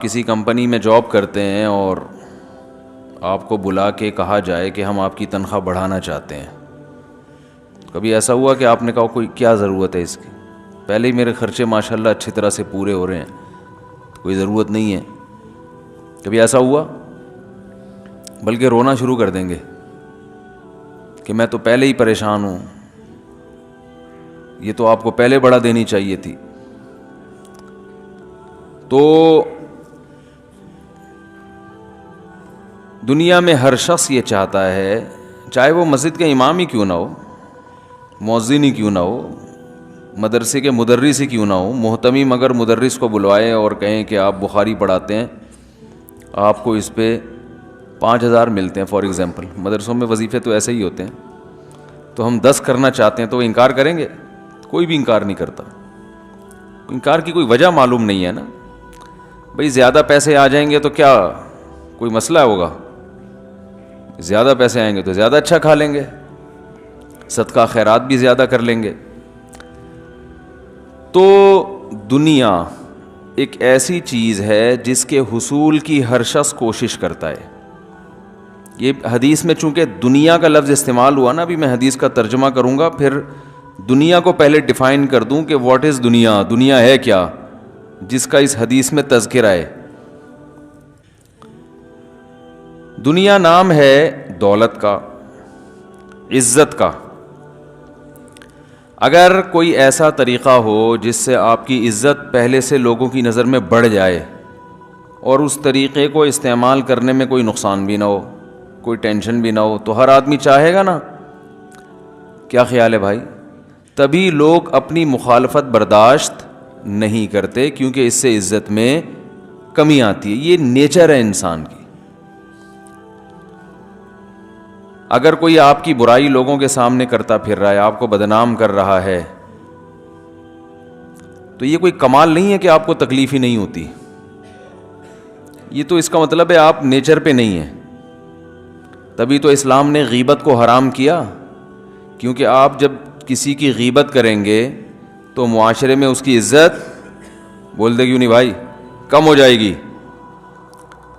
کسی کمپنی میں جاب کرتے ہیں اور آپ کو بلا کے کہا جائے کہ ہم آپ کی تنخواہ بڑھانا چاہتے ہیں. کبھی ایسا ہوا کہ آپ نے کہا کوئی کیا ضرورت ہے اس کی، پہلے ہی میرے خرچے ماشاءاللہ اچھی طرح سے پورے ہو رہے ہیں، کوئی ضرورت نہیں ہے؟ کبھی ایسا ہوا؟ بلکہ رونا شروع کر دیں گے کہ میں تو پہلے ہی پریشان ہوں، یہ تو آپ کو پہلے بڑھا دینی چاہیے تھی. تو دنیا میں ہر شخص یہ چاہتا ہے، چاہے وہ مسجد کا امام ہی کیوں نہ ہو، مؤذن ہی کیوں نہ ہو، مدرسے کے مدرس ہی کیوں نہ ہو، محتمم اگر مدرس کو بلوائے اور کہیں کہ آپ بخاری پڑھاتے ہیں، آپ کو اس پہ 5,000 ملتے ہیں فار ایگزامپل. مدرسوں میں وظیفے تو ایسے ہی ہوتے ہیں. تو ہم 10 کرنا چاہتے ہیں تو وہ انکار کریں گے؟ کوئی بھی انکار نہیں کرتا. انکار کی کوئی وجہ معلوم نہیں ہے نا. بھئی زیادہ پیسے آ جائیں گے تو کیا کوئی مسئلہ ہوگا؟ زیادہ پیسے آئیں گے تو زیادہ اچھا کھا لیں گے، صدقہ خیرات بھی زیادہ کر لیں گے. تو دنیا ایک ایسی چیز ہے جس کے حصول کی ہر شخص کوشش کرتا ہے. یہ حدیث میں چونکہ دنیا کا لفظ استعمال ہوا نا، ابھی میں حدیث کا ترجمہ کروں گا، پھر دنیا کو پہلے ڈیفائن کر دوں کہ واٹ از دنیا، دنیا ہے کیا جس کا اس حدیث میں تذکرہ ہے. دنیا نام ہے دولت کا، عزت کا. اگر کوئی ایسا طریقہ ہو جس سے آپ کی عزت پہلے سے لوگوں کی نظر میں بڑھ جائے اور اس طریقے کو استعمال کرنے میں کوئی نقصان بھی نہ ہو، کوئی ٹینشن بھی نہ ہو، تو ہر آدمی چاہے گا نا. کیا خیال ہے بھائی؟ تبھی لوگ اپنی مخالفت برداشت نہیں کرتے، کیونکہ اس سے عزت میں کمی آتی ہے. یہ نیچر ہے انسان کی. اگر کوئی آپ کی برائی لوگوں کے سامنے کرتا پھر رہا ہے، آپ کو بدنام کر رہا ہے، تو یہ کوئی کمال نہیں ہے کہ آپ کو تکلیف ہی نہیں ہوتی. یہ تو اس کا مطلب ہے آپ نیچر پہ نہیں ہیں. تبھی تو اسلام نے غیبت کو حرام کیا، کیونکہ آپ جب کسی کی غیبت کریں گے تو معاشرے میں اس کی عزت، بول دے کیوں نہیں بھائی، کم ہو جائے گی.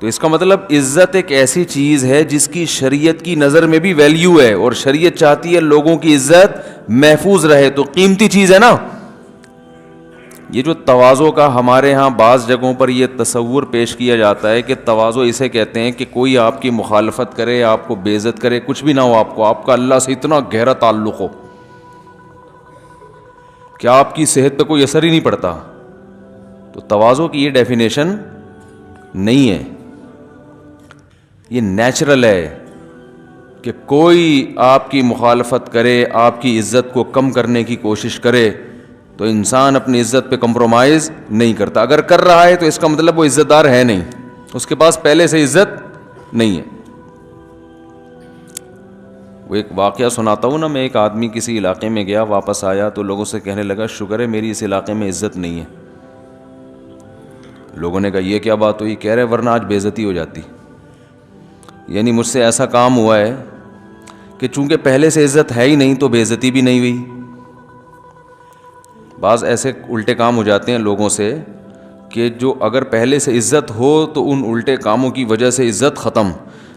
تو اس کا مطلب عزت ایک ایسی چیز ہے جس کی شریعت کی نظر میں بھی ویلیو ہے، اور شریعت چاہتی ہے لوگوں کی عزت محفوظ رہے. تو قیمتی چیز ہے نا. یہ جو تواضع کا ہمارے ہاں بعض جگہوں پر یہ تصور پیش کیا جاتا ہے کہ تواضع اسے کہتے ہیں کہ کوئی آپ کی مخالفت کرے، آپ کو بے عزت کرے، کچھ بھی نہ ہو، آپ کا اللہ سے اتنا گہرا تعلق ہو کہ آپ کی صحت پہ کوئی اثر ہی نہیں پڑتا. تو تواضع کی یہ ڈیفینیشن نہیں ہے. یہ نیچرل ہے کہ کوئی آپ کی مخالفت کرے، آپ کی عزت کو کم کرنے کی کوشش کرے، تو انسان اپنی عزت پہ کمپرومائز نہیں کرتا. اگر کر رہا ہے تو اس کا مطلب وہ عزت دار ہے نہیں، اس کے پاس پہلے سے عزت نہیں ہے. وہ ایک واقعہ سناتا ہوں نا. میں ایک آدمی کسی علاقے میں گیا، واپس آیا تو لوگوں سے کہنے لگا شکر ہے میری اس علاقے میں عزت نہیں ہے. لوگوں نے کہا یہ کیا بات ہوئی؟ کہہ رہے ورنہ آج بے عزتی ہو جاتی. یعنی مجھ سے ایسا کام ہوا ہے کہ چونکہ پہلے سے عزت ہے ہی نہیں تو بے عزتی بھی نہیں ہوئی. بعض ایسے الٹے کام ہو جاتے ہیں لوگوں سے کہ جو اگر پہلے سے عزت ہو تو ان الٹے کاموں کی وجہ سے عزت ختم،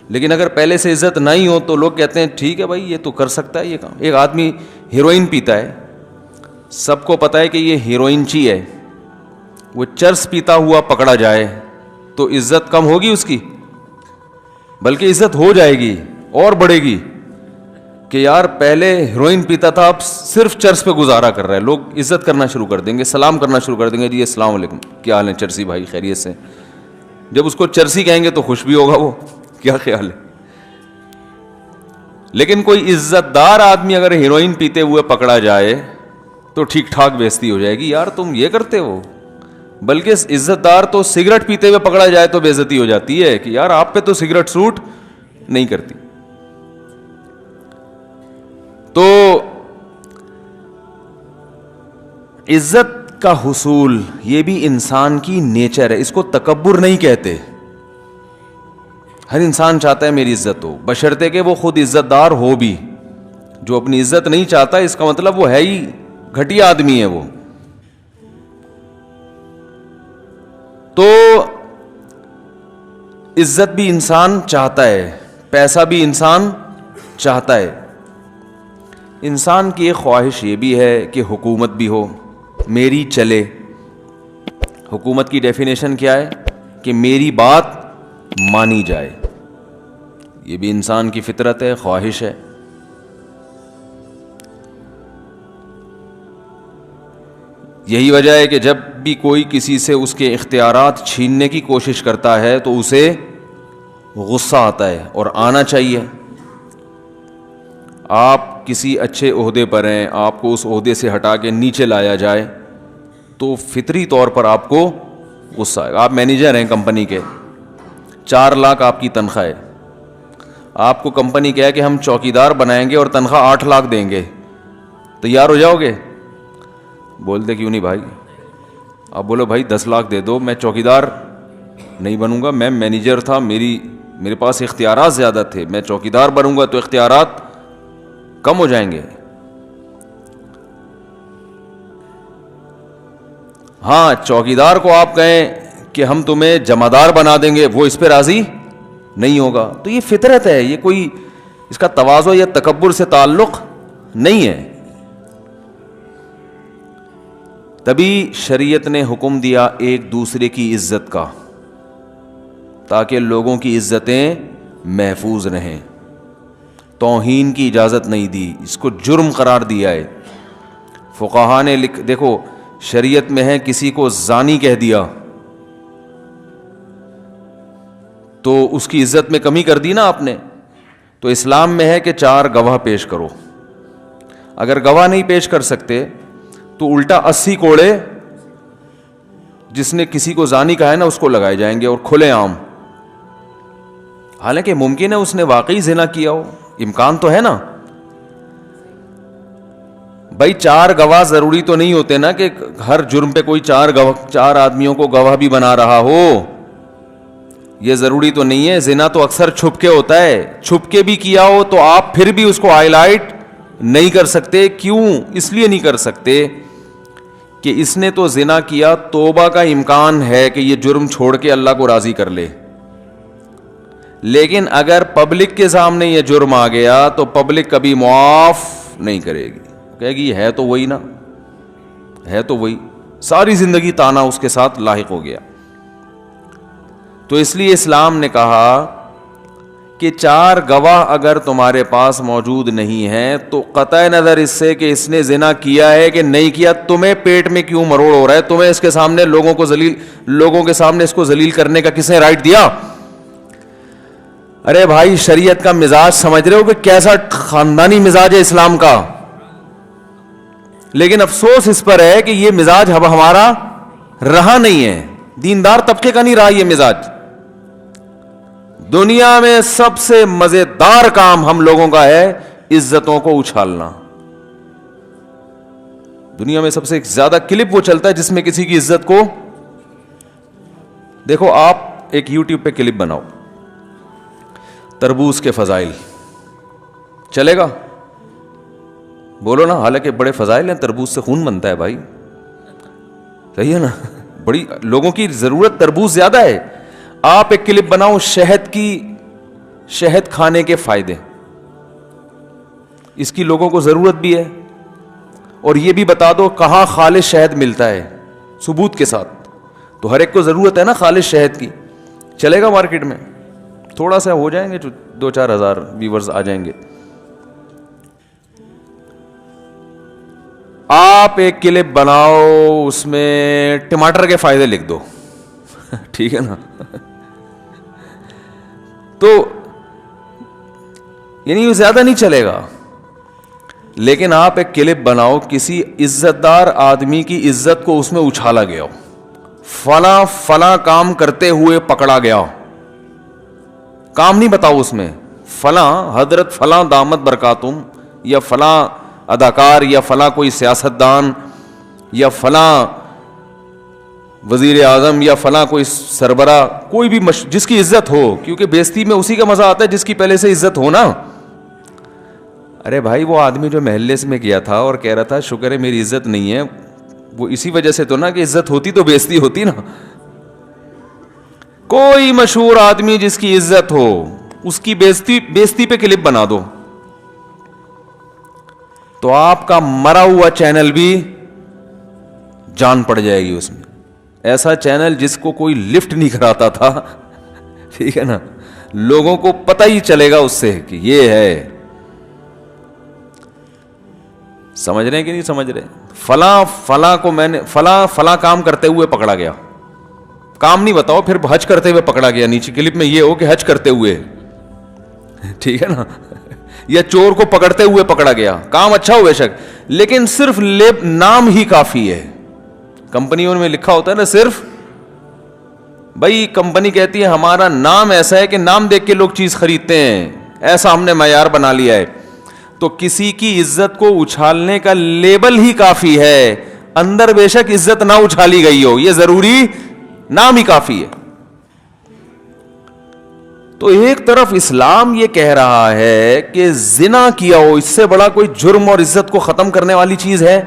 لیکن اگر پہلے سے عزت نہیں ہو تو لوگ کہتے ہیں ٹھیک ہے بھائی یہ تو کر سکتا ہے یہ کام. ایک آدمی ہیروئن پیتا ہے، سب کو پتہ ہے کہ یہ ہیروئن چی ہے، وہ چرس پیتا ہوا پکڑا جائے تو عزت کم ہوگی اس کی؟ بلکہ عزت ہو جائے گی اور بڑھے گی کہ یار پہلے ہیروئن پیتا تھا، اب صرف چرس پہ گزارا کر رہا ہے. لوگ عزت کرنا شروع کر دیں گے، سلام کرنا شروع کر دیں گے، جی السلام علیکم، کیا حال ہے چرسی بھائی، خیریت سے. جب اس کو چرسی کہیں گے تو خوش بھی ہوگا وہ. کیا خیال ہے؟ لیکن کوئی عزت دار آدمی اگر ہیروئن پیتے ہوئے پکڑا جائے تو ٹھیک ٹھاک بے عزتی ہو جائے گی، یار تم یہ کرتے ہو. بلکہ عزت دار تو سگریٹ پیتے ہوئے پکڑا جائے تو بے عزتی ہو جاتی ہے کہ یار آپ پہ تو سگریٹ سوٹ نہیں کرتی. تو عزت کا حصول یہ بھی انسان کی نیچر ہے، اس کو تکبر نہیں کہتے. ہر انسان چاہتا ہے میری عزت ہو، بشرطے کہ وہ خود عزت دار ہو بھی. جو اپنی عزت نہیں چاہتا اس کا مطلب وہ ہے ہی گھٹیا آدمی ہے وہ. تو عزت بھی انسان چاہتا ہے, پیسہ بھی انسان چاہتا ہے. انسان کی ایک خواہش یہ بھی ہے کہ حکومت بھی ہو, میری چلے. حکومت کی ڈیفینیشن کیا ہے؟ کہ میری بات مانی جائے. یہ بھی انسان کی فطرت ہے, خواہش ہے. یہی وجہ ہے کہ جب بھی کوئی کسی سے اس کے اختیارات چھیننے کی کوشش کرتا ہے تو اسے غصہ آتا ہے, اور آنا چاہیے. آپ کسی اچھے عہدے پر ہیں, آپ کو اس عہدے سے ہٹا کے نیچے لایا جائے تو فطری طور پر آپ کو غصہ آئے گا. آپ مینیجر ہیں کمپنی کے, 4 لاکھ آپ کی تنخواہ ہے. آپ کو کمپنی کہے کہ ہم چوکیدار بنائیں گے اور تنخواہ 8 لاکھ دیں گے, تیار ہو جاؤ گے؟ بولتے کیوں نہیں بھائی. آپ بولو بھائی 10 لاکھ دے دو, میں چوکیدار نہیں بنوں گا, میں مینیجر تھا, میرے پاس اختیارات زیادہ تھے, میں چوکیدار بنوں گا تو اختیارات کم ہو جائیں گے. ہاں, چوکیدار کو آپ کہیں کہ ہم تمہیں جمعدار بنا دیں گے, وہ اس پہ راضی نہیں ہوگا. تو یہ فطرت ہے, یہ کوئی اس کا تواضع یا تکبر سے تعلق نہیں ہے. تبھی شریعت نے حکم دیا ایک دوسرے کی عزت کا, تاکہ لوگوں کی عزتیں محفوظ رہیں. توہین کی اجازت نہیں دی, اس کو جرم قرار دیا ہے. فقہا نے دیکھو شریعت میں ہے کسی کو زانی کہہ دیا تو اس کی عزت میں کمی کر دی نا آپ نے. تو اسلام میں ہے کہ 4 گواہ پیش کرو. اگر گواہ نہیں پیش کر سکتے تو الٹا 80 کوڑے جس نے کسی کو زانی کہا ہے نا اس کو لگائے جائیں گے, اور کھلے عام. حالانکہ ممکن ہے اس نے واقعی زنا کیا ہو, امکان تو ہے نا بھائی. 4 گواہ ضروری تو نہیں ہوتے نا کہ ہر جرم پہ کوئی 4 آدمیوں کو گواہ بھی بنا رہا ہو, یہ ضروری تو نہیں ہے. زنا تو اکثر چھپ کے ہوتا ہے, چھپ کے بھی کیا ہو تو آپ پھر بھی اس کو ہائی لائٹ نہیں کر سکتے. کیوں؟ اس لیے نہیں کر سکتے کہ اس نے تو زنا کیا, توبہ کا امکان ہے کہ یہ جرم چھوڑ کے اللہ کو راضی کر لے. لیکن اگر پبلک کے سامنے یہ جرم آ گیا تو پبلک کبھی معاف نہیں کرے گی, کہے گی ہے تو وہی نا, ہے تو وہی, ساری زندگی تانا اس کے ساتھ لاحق ہو گیا. تو اس لیے اسلام نے کہا کہ 4 گواہ اگر تمہارے پاس موجود نہیں ہیں تو قطع نظر اس سے کہ اس نے زنا کیا ہے کہ نہیں کیا, تمہیں پیٹ میں کیوں مروڑ ہو رہا ہے, تمہیں اس کے سامنے لوگوں کے سامنے اس کو ذلیل کرنے کا کس نے رائٹ دیا؟ ارے بھائی شریعت کا مزاج سمجھ رہے ہو کہ کیسا خاندانی مزاج ہے اسلام کا. لیکن افسوس اس پر ہے کہ یہ مزاج اب ہمارا رہا نہیں ہے, دیندار طبقے کا نہیں رہا یہ مزاج. دنیا میں سب سے مزیدار کام ہم لوگوں کا ہے عزتوں کو اچھالنا. دنیا میں سب سے زیادہ کلپ وہ چلتا ہے جس میں کسی کی عزت کو دیکھو. آپ ایک یوٹیوب پہ کلپ بناؤ, تربوز کے فضائل, چلے گا؟ بولو نا. حالانکہ بڑے فضائل ہیں, تربوز سے خون بنتا ہے بھائی, صحیح ہے نا, بڑی لوگوں کی ضرورت تربوز زیادہ ہے. آپ ایک کلپ بناؤ شہد کھانے کے فائدے, اس کی لوگوں کو ضرورت بھی ہے, اور یہ بھی بتا دو کہاں خالص شہد ملتا ہے ثبوت کے ساتھ. تو ہر ایک کو ضرورت ہے نا خالص شہد کی. چلے گا مارکیٹ میں؟ تھوڑا سا ہو جائیں گے, 2-4 ہزار ویورز آ جائیں گے. آپ ایک کلپ بناؤ, اس میں ٹماٹر کے فائدے لکھ دو, ٹھیک ہے نا, تو یعنی وہ زیادہ نہیں چلے گا. لیکن آپ ایک کلپ بناؤ, کسی عزت دار آدمی کی عزت کو اس میں اچھالا گیا ہو, فلاں کام کرتے ہوئے پکڑا گیا, کام نہیں بتاؤ اس میں, فلاں حضرت فلاں دامت برکاتم, یا فلاں اداکار, یا فلاں کوئی سیاستدان, یا فلاں وزیر اعظم, یا فلاں کوئی سربراہ, کوئی بھی جس کی عزت ہو, کیونکہ بےزتی میں اسی کا مزہ آتا ہے جس کی پہلے سے عزت ہو نا. ارے بھائی وہ آدمی جو محلے میں گیا تھا اور کہہ رہا تھا شکر ہے میری عزت نہیں ہے, وہ اسی وجہ سے تو نا کہ عزت ہوتی تو بےزتی ہوتی نا. کوئی مشہور آدمی جس کی عزت ہو اس کی بےزتی پہ کلپ بنا دو تو آپ کا مرا ہوا چینل بھی جان پڑ جائے گی اس میں. ایسا چینل جس کو کوئی لفٹ نہیں کراتا تھا, ٹھیک ہے نا, لوگوں کو پتہ ہی چلے گا اس سے کہ یہ ہے. سمجھ رہے ہیں کہ نہیں سمجھ رہے؟ فلاں کو میں نے فلاں کام کرتے ہوئے پکڑا گیا, کام نہیں بتاؤ, پھر حج کرتے ہوئے پکڑا گیا, نیچے کلپ میں یہ ہو کہ حج کرتے ہوئے, ٹھیک ہے نا, یا چور کو پکڑتے ہوئے پکڑا گیا. کام اچھا ہو بے شک, لیکن صرف نام ہی کافی ہے. کمپنیوں میں لکھا ہوتا ہے نا صرف, بھائی کمپنی کہتی ہے ہمارا نام ایسا ہے کہ نام دیکھ کے لوگ چیز خریدتے ہیں, ایسا ہم نے معیار بنا لیا ہے. تو کسی کی عزت کو اچھالنے کا لیبل ہی کافی ہے, اندر بے شک عزت نہ اچھالی گئی ہو, یہ ضروری نام ہی کافی ہے. تو ایک طرف اسلام یہ کہہ رہا ہے کہ زنا کیا ہو, اس سے بڑا کوئی جرم اور عزت کو ختم کرنے والی چیز ہے؟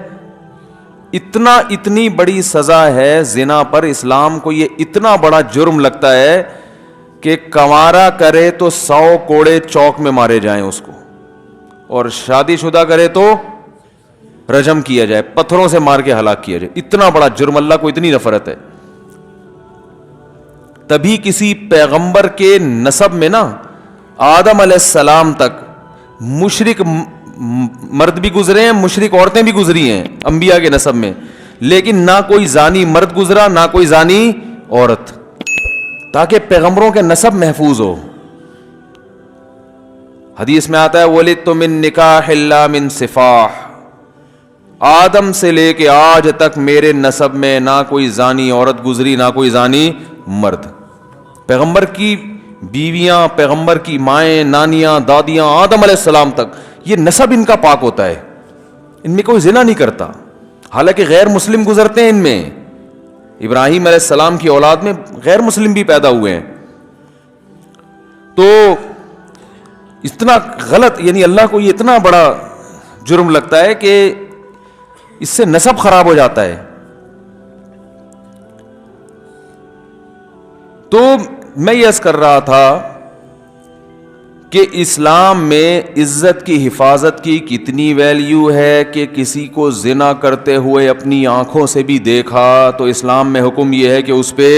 اتنی بڑی سزا ہے زنا پر, اسلام کو یہ اتنا بڑا جرم لگتا ہے کہ کنوارا کرے تو 100 کوڑے چوک میں مارے جائیں اس کو, اور شادی شدہ کرے تو رجم کیا جائے, پتھروں سے مار کے ہلاک کیا جائے. اتنا بڑا جرم, اللہ کو اتنی نفرت ہے. تبھی کسی پیغمبر کے نسب میں نا آدم علیہ السلام تک مشرک مرد بھی گزرے ہیں, مشرک عورتیں بھی گزری ہیں انبیاء کے نسب میں, لیکن نہ کوئی زانی مرد گزرا نہ کوئی زانی عورت, تاکہ پیغمبروں کے نسب محفوظ ہو. حدیث میں آتا ہے وَلِدْتُ مِن نِكَاحٍ لَا مِن صِفَاحٍ, آدم سے لے کے آج تک میرے نسب میں نہ کوئی زانی عورت گزری نہ کوئی زانی مرد. پیغمبر کی بیویاں, پیغمبر کی مائیں, نانیاں, دادیاں, آدم علیہ السلام تک یہ نسب ان کا پاک ہوتا ہے, ان میں کوئی زنا نہیں کرتا. حالانکہ غیر مسلم گزرتے ہیں ان میں, ابراہیم علیہ السلام کی اولاد میں غیر مسلم بھی پیدا ہوئے ہیں. تو اتنا غلط, یعنی اللہ کو یہ اتنا بڑا جرم لگتا ہے کہ اس سے نسب خراب ہو جاتا ہے. تو میں یہ عرض کر رہا تھا کہ اسلام میں عزت کی حفاظت کی کتنی ویلیو ہے کہ کسی کو زنا کرتے ہوئے اپنی آنکھوں سے بھی دیکھا تو اسلام میں حکم یہ ہے کہ اس پہ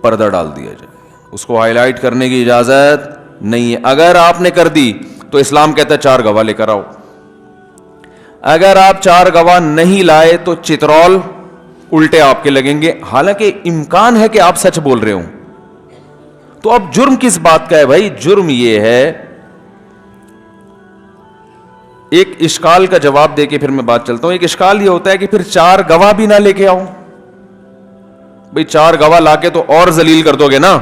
پردہ ڈال دیا جائے, اس کو ہائی لائٹ کرنے کی اجازت نہیں ہے. اگر آپ نے کر دی تو اسلام کہتا ہے 4 گواہ لے کر آؤ. اگر آپ 4 گواہ نہیں لائے تو چترول الٹے آپ کے لگیں گے, حالانکہ امکان ہے کہ آپ سچ بول رہے ہوں. تو اب جرم کس بات کا ہے بھائی؟ جرم یہ ہے, ایک اشکال کا جواب دے کے پھر میں بات چلتا ہوں. ایک اشکال یہ ہوتا ہے کہ پھر 4 گواہ بھی نہ لے کے آؤ. بھئی 4 گواہ لا کے تو اور ذلیل کر دو گے نا.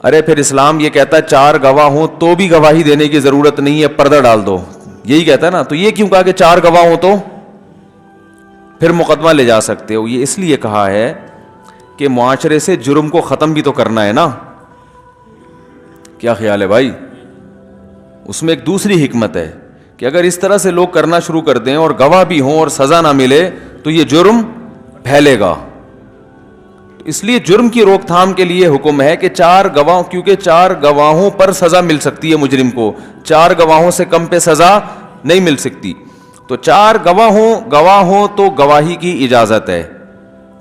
ارے پھر اسلام یہ کہتا ہے 4 گواہ ہوں تو بھی گواہی دینے کی ضرورت نہیں ہے, پردہ ڈال دو, یہی کہتا ہے نا. تو یہ کیوں کہا کہ 4 گواہ ہوں تو پھر مقدمہ لے جا سکتے ہو؟ یہ اس لیے کہا ہے کہ معاشرے سے جرم کو ختم بھی تو کرنا ہے نا. کیا خیال ہے بھائی؟ اس میں ایک دوسری حکمت ہے کہ اگر اس طرح سے لوگ کرنا شروع کر دیں اور گواہ بھی ہوں اور سزا نہ ملے تو یہ جرم پھیلے گا. اس لیے جرم کی روک تھام کے لیے حکم ہے کہ 4 گواہ, کیونکہ 4 گواہوں پر سزا مل سکتی ہے مجرم کو, 4 گواہوں سے کم پہ سزا نہیں مل سکتی. تو 4 گواہ ہوں تو گواہی کی اجازت ہے,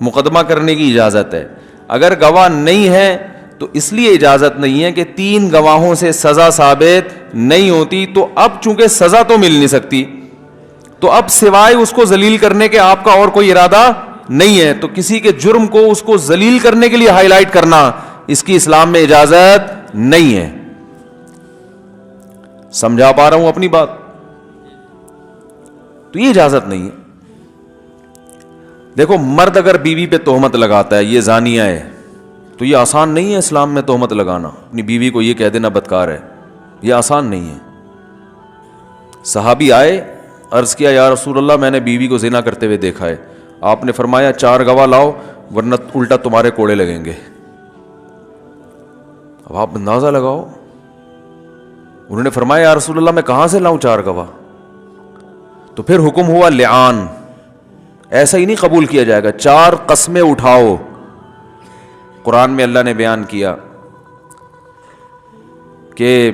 مقدمہ کرنے کی اجازت ہے. اگر گواہ نہیں ہے تو اس لیے اجازت نہیں ہے کہ 3 گواہوں سے سزا ثابت نہیں ہوتی. تو اب چونکہ سزا تو مل نہیں سکتی, تو اب سوائے اس کو ذلیل کرنے کے آپ کا اور کوئی ارادہ نہیں ہے. تو کسی کے جرم کو اس کو ذلیل کرنے کے لیے ہائی لائٹ کرنا, اس کی اسلام میں اجازت نہیں ہے. سمجھا پا رہا ہوں اپنی بات؟ تو یہ اجازت نہیں ہے. دیکھو مرد اگر بیوی پہ تہمت لگاتا ہے یہ زانیہ ہے, تو یہ آسان نہیں ہے اسلام میں تہمت لگانا, اپنی بیوی کو یہ کہہ دینا بدکار ہے, یہ آسان نہیں ہے. صحابی آئے, عرض کیا یا رسول اللہ میں نے بیوی کو زنا کرتے ہوئے دیکھا ہے. آپ نے فرمایا 4 گواہ لاؤ ورنہ الٹا تمہارے کوڑے لگیں گے. اب آپ اندازہ لگاؤ, انہوں نے فرمایا یا رسول اللہ میں کہاں سے لاؤں 4 گواہ؟ تو پھر حکم ہوا لعان, ایسا ہی نہیں قبول کیا جائے گا. 4 قسمیں اٹھاؤ قرآن میں اللہ نے بیان کیا کہ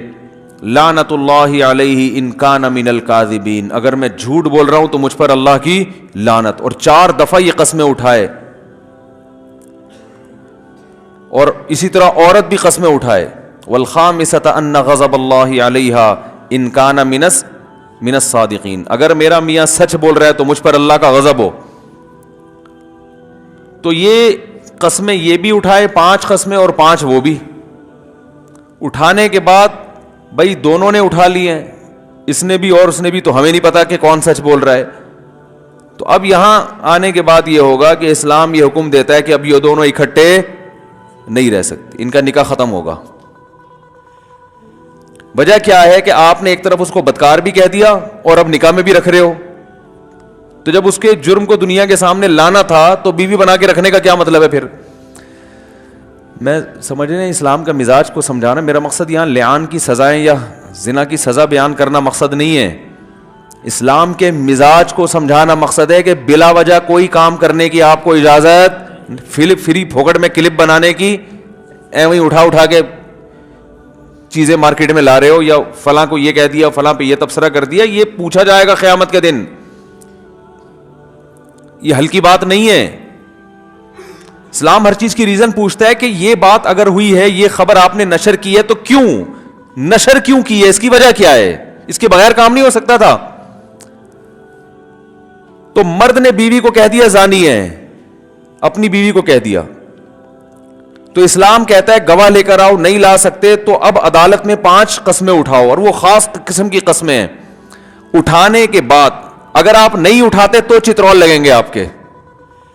لعنت اللہ علیہ ان کان من الکاذبین، اگر میں جھوٹ بول رہا ہوں تو مجھ پر اللہ کی لعنت، اور 4 دفعہ یہ قسمیں اٹھائے، اور اسی طرح عورت بھی قسمیں اٹھائے، والخامسۃ ان غضب اللہ علیہا ان کان من الصادقین، اگر میرا میاں سچ بول رہا ہے تو مجھ پر اللہ کا غضب ہو۔ تو یہ قسمیں یہ بھی اٹھائے، 5 قسمیں اور 5 وہ بھی اٹھانے کے بعد بھائی دونوں نے اٹھا لی ہیں، اس نے بھی اور اس نے بھی، تو ہمیں نہیں پتا کہ کون سچ بول رہا ہے۔ تو اب یہاں آنے کے بعد یہ ہوگا کہ اسلام یہ حکم دیتا ہے کہ اب یہ دونوں اکٹھے نہیں رہ سکتے، ان کا نکاح ختم ہوگا۔ وجہ کیا ہے کہ آپ نے ایک طرف اس کو بدکار بھی کہہ دیا اور اب نکاح میں بھی رکھ رہے ہو، تو جب اس کے جرم کو دنیا کے سامنے لانا تھا تو بیوی بنا کے رکھنے کا کیا مطلب ہے پھر؟ میں سمجھ رہے ہیں اسلام کا مزاج کو سمجھانا، میرا مقصد یہاں لعان کی سزائیں یا زنا کی سزا بیان کرنا مقصد نہیں ہے، اسلام کے مزاج کو سمجھانا مقصد ہے کہ بلا وجہ کوئی کام کرنے کی آپ کو اجازت، فری پھوکٹ میں کلپ بنانے کی، ایویں اٹھا کے چیزیں مارکیٹ میں لا رہے ہو، یا فلاں کو یہ کہہ دیا، فلاں پہ یہ تبصرہ کر دیا، یہ پوچھا جائے گا قیامت کے دن، یہ ہلکی بات نہیں ہے۔ اسلام ہر چیز کی ریزن پوچھتا ہے کہ یہ بات اگر ہوئی ہے، یہ خبر آپ نے نشر کی ہے تو کیوں نشر کیوں کی ہے، اس کی وجہ کیا ہے، اس کے بغیر کام نہیں ہو سکتا تھا۔ تو مرد نے بیوی کو کہہ دیا زانی ہے، اپنی بیوی کو کہہ دیا، تو اسلام کہتا ہے گواہ لے کر آؤ، نہیں لا سکتے تو اب عدالت میں 5 قسمیں اٹھاؤ، اور وہ خاص قسم کی قسمیں ہیں۔ اٹھانے کے بعد اگر آپ نہیں اٹھاتے تو چترول لگیں گے آپ کے،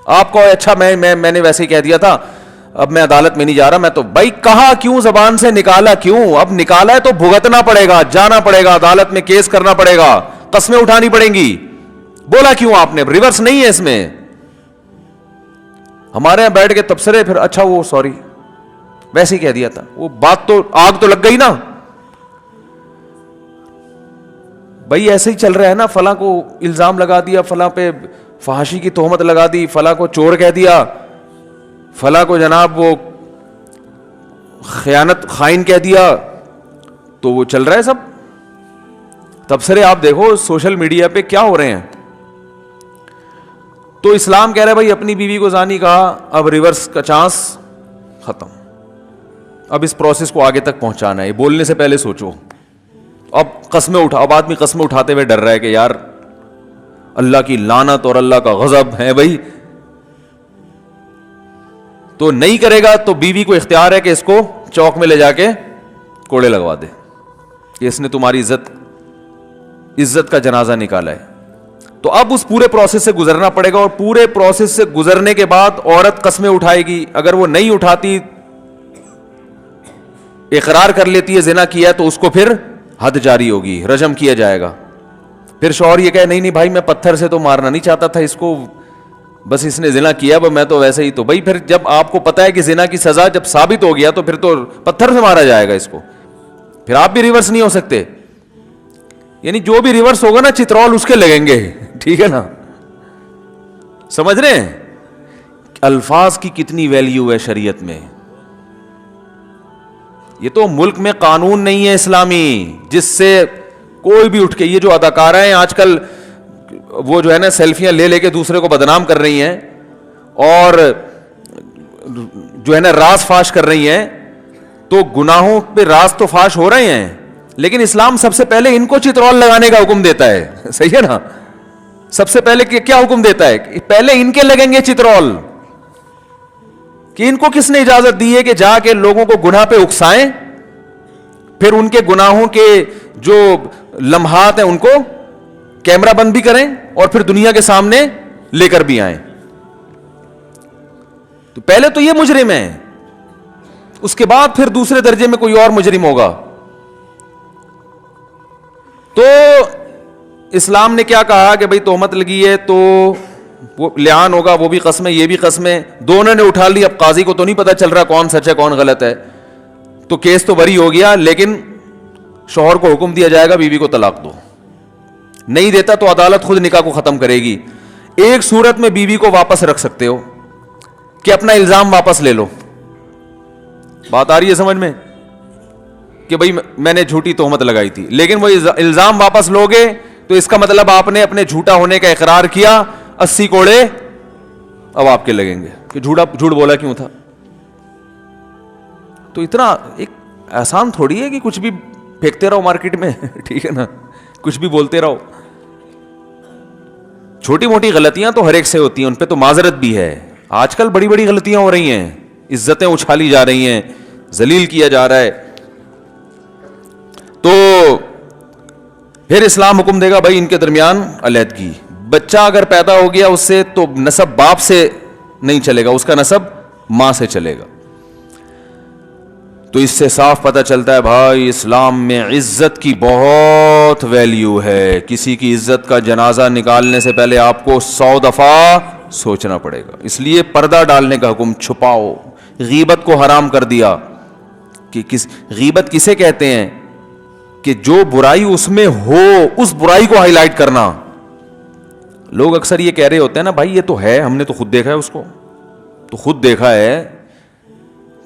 آپ کو اچھا میں نے ویسے ہی کہہ دیا تھا، اب میں عدالت میں نہیں جا رہا، میں تو بھائی کہا کیوں، زبان سے نکالا کیوں، اب نکالا ہے تو بھگتنا پڑے گا، جانا پڑے گا، عدالت میں کیس کرنا پڑے گا، قسمیں اٹھانی پڑیں گی، بولا کیوں آپ نے، ریورس نہیں ہے اس میں۔ ہمارے یہاں بیٹھ کے تبصرے، پھر اچھا وہ سوری ویسے ہی کہہ دیا تھا، وہ بات تو آگ تو لگ گئی نا بھائی، ایسے ہی چل رہا ہے نا، فلاں کو الزام لگا دیا، فلاں پہ فحاشی کی تہمت لگا دی، فلاں کو چور کہہ دیا، فلاں کو جناب وہ خائن کہہ دیا، تو وہ چل رہا ہے سب تبصرے۔ آپ دیکھو سوشل میڈیا پہ کیا ہو رہے ہیں۔ تو اسلام کہہ رہا ہے بھائی اپنی بیوی کو زانی کہا، اب ریورس کا چانس ختم، اب اس پروسیس کو آگے تک پہنچانا ہے، یہ بولنے سے پہلے سوچو۔ اب قسمیں اٹھا، اب آدمی قسمیں اٹھاتے ہوئے ڈر رہا ہے کہ یار اللہ کی لعنت اور اللہ کا غضب ہے بھائی، تو نہیں کرے گا تو بیوی کو اختیار ہے کہ اس کو چوک میں لے جا کے کوڑے لگوا دے کہ اس نے تمہاری عزت کا جنازہ نکالا ہے۔ تو اب اس پورے پروسیس سے گزرنا پڑے گا، اور پورے پروسیس سے گزرنے کے بعد عورت قسمیں اٹھائے گی، اگر وہ نہیں اٹھاتی، اقرار کر لیتی ہے زنا کیا تو اس کو پھر حد جاری ہوگی، رجم کیا جائے گا۔ پھر شوہر یہ کہے نہیں بھائی میں پتھر سے تو مارنا نہیں چاہتا تھا اس کو، بس اس نے زنا کیا، میں تو ویسے ہی، تو بھائی پھر جب آپ کو پتا ہے کہ زنا کی سزا جب ثابت ہو گیا تو پھر تو پتھر سے مارا جائے گا اس کو، پھر آپ بھی ریورس نہیں ہو سکتے، یعنی جو بھی ریورس ہوگا نا چترول اس کے لگیں گے، ٹھیک ہے نا، سمجھ رہے ہیں الفاظ کی کتنی ویلیو ہے شریعت میں۔ یہ تو ملک میں قانون نہیں ہے اسلامی جس سے کوئی بھی اٹھ کے، یہ جو اداکارہ ہیں آج کل وہ جو ہے نا سیلفیاں لے لے کے دوسرے کو بدنام کر رہی ہیں اور جو ہے نا راز فاش کر رہی ہیں، تو گناہوں پہ راز تو فاش ہو رہے ہیں، لیکن اسلام سب سے پہلے ان کو چترول لگانے کا حکم دیتا ہے، صحیح ہے نا، سب سے پہلے کیا حکم دیتا ہے کہ پہلے ان کے لگیں گے چترول، کہ ان کو کس نے اجازت دی ہے کہ جا کے لوگوں کو گناہ پہ اکسائیں، پھر ان کے گناہوں کے جو لمحات ہیں ان کو کیمرہ بند بھی کریں اور پھر دنیا کے سامنے لے کر بھی آئیں۔ تو پہلے تو یہ مجرم ہے، اس کے بعد پھر دوسرے درجے میں کوئی اور مجرم ہوگا۔ تو اسلام نے کیا کہا کہ بھئی تہمت لگی ہے تو وہ لعان ہوگا، وہ بھی قسمیں یہ بھی قسمیں، دونوں نے اٹھا لی، اب قاضی کو تو نہیں پتا چل رہا کون سچ ہے کون غلط ہے، تو کیس تو بری ہو گیا، لیکن شوہر کو حکم دیا جائے گا بیوی کو طلاق دو، نہیں دیتا تو عدالت خود نکاح کو ختم کرے گی۔ ایک صورت میں بیوی کو واپس رکھ سکتے ہو کہ اپنا الزام واپس لے لو، بات آ رہی ہے سمجھ میں کہ بھائی میں نے جھوٹی تہمت لگائی تھی, لیکن وہ الزام واپس لوگے تو اس کا مطلب آپ نے اپنے جھوٹا ہونے کا اقرار کیا, 80 کوڑے اب آپ کے لگیں گے کہ جھوٹ بولا کیوں تھا. تو اتنا ایک آسان تھوڑی ہے کہ کچھ بھی پھینکتے رہو مارکیٹ میں, ٹھیک ہے نا, کچھ بھی بولتے رہو. چھوٹی موٹی غلطیاں تو ہر ایک سے ہوتی ہیں, ان پہ تو معذرت بھی ہے. آج کل بڑی بڑی غلطیاں ہو رہی ہیں, عزتیں اچھالی جا رہی ہیں, ذلیل کیا جا رہا ہے. تو پھر اسلام حکم دے گا بھائی ان کے درمیان علیحدگی. بچہ اگر پیدا ہو گیا اس سے تو نسب باپ سے نہیں چلے گا, اس کا نسب ماں سے چلے گا. تو اس سے صاف پتہ چلتا ہے بھائی اسلام میں عزت کی بہت ویلیو ہے. کسی کی عزت کا جنازہ نکالنے سے پہلے آپ کو 100 دفعہ سوچنا پڑے گا. اس لیے پردہ ڈالنے کا حکم, چھپاؤ. غیبت کو حرام کر دیا کہ غیبت کسے کہتے ہیں کہ جو برائی اس میں ہو اس برائی کو ہائی لائٹ کرنا. لوگ اکثر یہ کہہ رہے ہوتے ہیں نا بھائی یہ تو ہے, ہم نے تو خود دیکھا ہے, اس کو تو خود دیکھا ہے.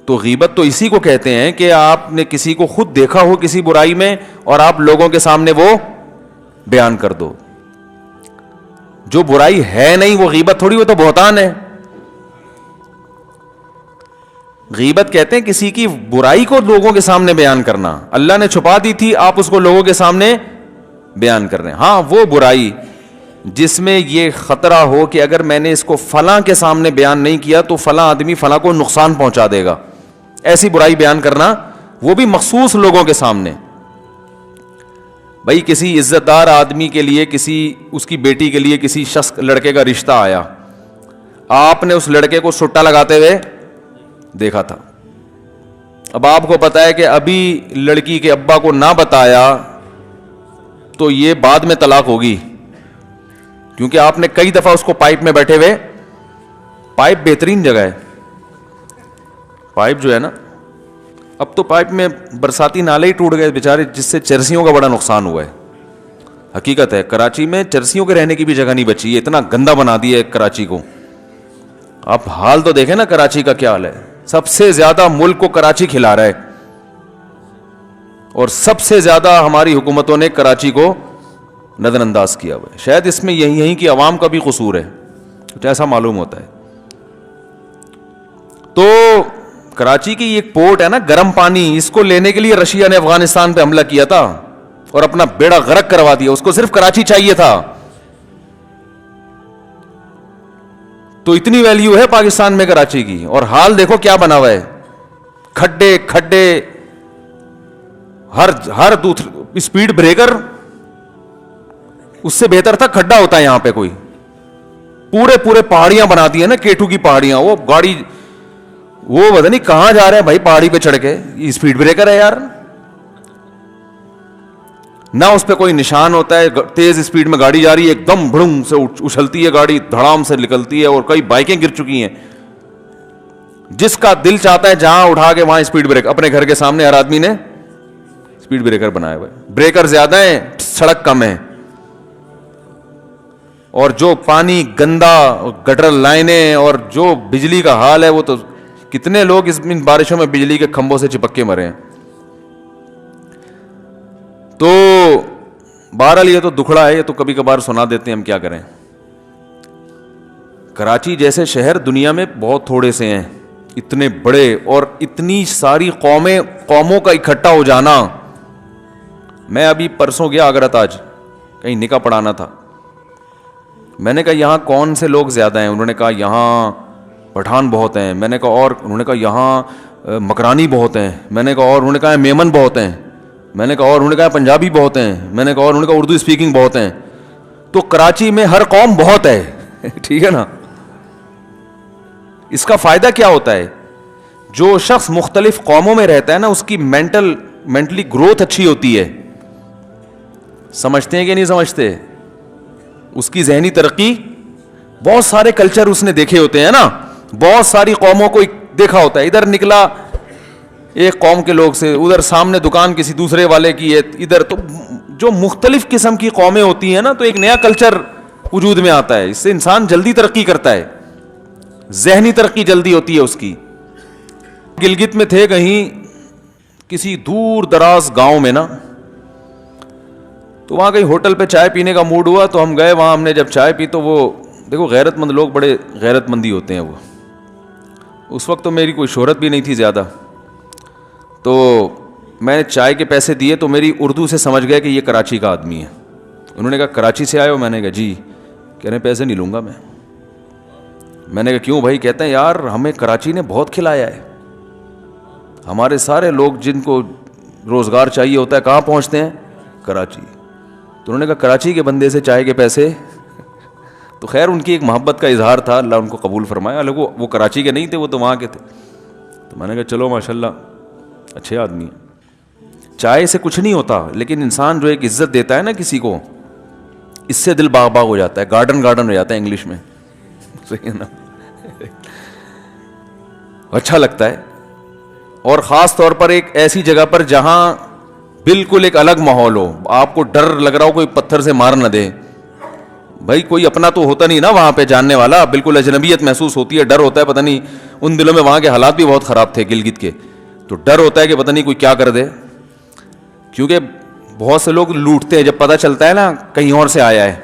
تو غیبت تو اسی کو کہتے ہیں کہ آپ نے کسی کو خود دیکھا ہو کسی برائی میں اور آپ لوگوں کے سامنے وہ بیان کر دو. جو برائی ہے نہیں وہ غیبت تھوڑی, وہ تو بہتان ہے. غیبت کہتے ہیں کسی کی برائی کو لوگوں کے سامنے بیان کرنا. اللہ نے چھپا دی تھی, آپ اس کو لوگوں کے سامنے بیان کر رہے ہیں. ہاں وہ برائی جس میں یہ خطرہ ہو کہ اگر میں نے اس کو فلاں کے سامنے بیان نہیں کیا تو فلاں آدمی فلاں کو نقصان پہنچا دے گا, ایسی برائی بیان کرنا, وہ بھی مخصوص لوگوں کے سامنے. بھائی کسی عزت دار آدمی کے لیے, کسی اس کی بیٹی کے لیے کسی شخص لڑکے کا رشتہ آیا, آپ نے اس لڑکے کو سٹا لگاتے ہوئے دیکھا تھا. اب آپ کو پتا ہے کہ ابھی لڑکی کے ابا کو نہ بتایا تو یہ بعد میں طلاق ہوگی, کیونکہ آپ نے کئی دفعہ اس کو پائپ میں بیٹھے ہوئے, پائپ بہترین جگہ ہے. پائپ جو ہے نا, اب تو پائپ میں برساتی نالے ہی ٹوٹ گئے بیچارے, جس سے چرسیوں کا بڑا نقصان ہوا ہے. حقیقت ہے کراچی میں چرسیوں کے رہنے کی بھی جگہ نہیں بچی ہے, اتنا گندا بنا دیا ہے کراچی کو. آپ حال تو دیکھیں نا کراچی کا کیا حال ہے. سب سے زیادہ ملک کو کراچی کھلا رہا ہے, اور سب سے زیادہ ہماری حکومتوں نے کراچی کو نظر انداز کیا ہوا ہے. شاید اس میں یہیں کی عوام کا بھی قصور ہے, کچھ ایسا معلوم ہوتا ہے. تو کراچی کی ایک پورٹ ہے نا گرم پانی, اس کو لینے کے لیے رشیا نے افغانستان پہ حملہ کیا تھا اور اپنا بیڑا غرق کروا دیا. اس کو صرف کراچی چاہیے تھا. تو اتنی ویلیو ہے پاکستان میں کراچی کی, اور حال دیکھو کیا بنا ہوا ہے. کھڈے کھڈے, ہر اسپیڈ بریکر اس سے بہتر تھا کھڈا ہوتا ہے یہاں پہ کوئی. پورے پہاڑیاں بنا دی ہیں نا, کیٹو کی پہاڑیاں. وہ گاڑی وہ پتہ نہیں کہاں جا رہے ہیں بھائی پہاڑی پہ چڑھ کے, اسپیڈ بریکر ہے یار. نہ اس پہ کوئی نشان ہوتا ہے, تیز اسپیڈ میں گاڑی جا رہی ہے, ایک دم بھڑنگ سے اچھلتی ہے گاڑی, دھڑام سے نکلتی ہے, اور کئی بائکیں گر چکی ہیں. جس کا دل چاہتا ہے جہاں اٹھا کے وہاں اسپیڈ بریک. اپنے گھر کے سامنے ہر آدمی نے اسپیڈ بریکر بنایا ہوا ہے. بریکر زیادہ ہیں, سڑک کم ہے. اور جو پانی گندا, گٹر لائنیں, اور جو بجلی کا حال ہے, وہ تو کتنے لوگ اس بارشوں میں بجلی کے کھمبوں سے چپک کے مرے ہیں. تو بہرحال یہ تو دکھڑا ہے, یہ تو کبھی کبھار سنا دیتے ہیں, ہم کیا کریں. کراچی جیسے شہر دنیا میں بہت تھوڑے سے ہیں, اتنے بڑے, اور اتنی ساری قوموں کا اکٹھا ہو جانا. میں ابھی پرسوں گیا آگرہ تاج, کہیں نکاح پڑھانا تھا. میں نے کہا یہاں کون سے لوگ زیادہ ہیں؟ انہوں نے کہا یہاں پٹھان بہت ہیں. میں نے کہا اور؟ انہوں نے کہا یہاں مکرانی بہت ہیں. میں نے کہا اور؟ انہوں نے کہا میمن بہت ہیں. میں نے کہا اور؟ انہوں نے کہا پنجابی بہت ہیں. میں نے کہا اور؟ انہوں نے کہا اردو اسپیکنگ بہت ہیں. تو کراچی میں ہر قوم بہت ہے, ٹھیک ہے نا. اس کا فائدہ کیا ہوتا ہے؟ جو شخص مختلف قوموں میں رہتا ہے نا, اس کی مینٹلی گروتھ اچھی ہوتی ہے. سمجھتے ہیں کہ نہیں سمجھتے؟ اس کی ذہنی ترقی, بہت سارے کلچر اس نے دیکھے ہوتے ہیں نا, بہت ساری قوموں کو دیکھا ہوتا ہے. ادھر نکلا ایک قوم کے لوگ سے, ادھر سامنے دکان کسی دوسرے والے کی ہے, ادھر. تو جو مختلف قسم کی قومیں ہوتی ہیں نا, تو ایک نیا کلچر وجود میں آتا ہے. اس سے انسان جلدی ترقی کرتا ہے, ذہنی ترقی جلدی ہوتی ہے اس کی. گلگت میں تھے کہیں کسی دور دراز گاؤں میں نا, تو وہاں کہیں ہوٹل پہ چائے پینے کا موڈ ہوا تو ہم گئے وہاں. ہم نے جب چائے پی تو وہ دیکھو غیرت مند لوگ بڑے غیرت مندی ہوتے ہیں. وہ اس وقت تو میری کوئی شہرت بھی نہیں تھی زیادہ, تو میں نے چائے کے پیسے دیے تو میری اردو سے سمجھ گئے کہ یہ کراچی کا آدمی ہے. انہوں نے کہا کراچی سے آئے ہو؟ میں نے کہا جی. کہہ رہے ہیں پیسے نہیں لوں گا میں. میں نے کہا کیوں بھائی؟ کہتے ہیں یار ہمیں کراچی نے بہت کھلایا ہے, ہمارے سارے لوگ جن کو روزگار چاہیے ہوتا ہے کہاں پہنچتے ہیں؟ کراچی. تو انہوں نے کہا کراچی کے بندے سے چائے کے پیسے. تو خیر ان کی ایک محبت کا اظہار تھا, اللہ ان کو قبول فرمایا. الگ وہ کراچی کے نہیں تھے, وہ تو وہاں کے تھے. تو میں نے کہا چلو ماشاءاللہ اچھے آدمی ہیں. چائے سے کچھ نہیں ہوتا, لیکن انسان جو ایک عزت دیتا ہے نا کسی کو, اس سے دل باغ باغ ہو جاتا ہے, گارڈن گارڈن ہو جاتا ہے انگلش میں, صحیح ہے نا, اچھا لگتا ہے. اور خاص طور پر ایک ایسی جگہ پر جہاں بالکل ایک الگ ماحول ہو, آپ کو ڈر لگ رہا ہو کوئی پتھر سے مار نہ دے. بھائی کوئی اپنا تو ہوتا نہیں نا وہاں پہ جاننے والا, بالکل اجنبیت محسوس ہوتی ہے, ڈر ہوتا ہے. پتہ نہیں ان دنوں میں وہاں کے حالات بھی بہت خراب تھے گلگت کے, تو ڈر ہوتا ہے کہ پتہ نہیں کوئی کیا کر دے, کیونکہ بہت سے لوگ لوٹتے ہیں جب پتہ چلتا ہے نا کہیں اور سے آیا ہے.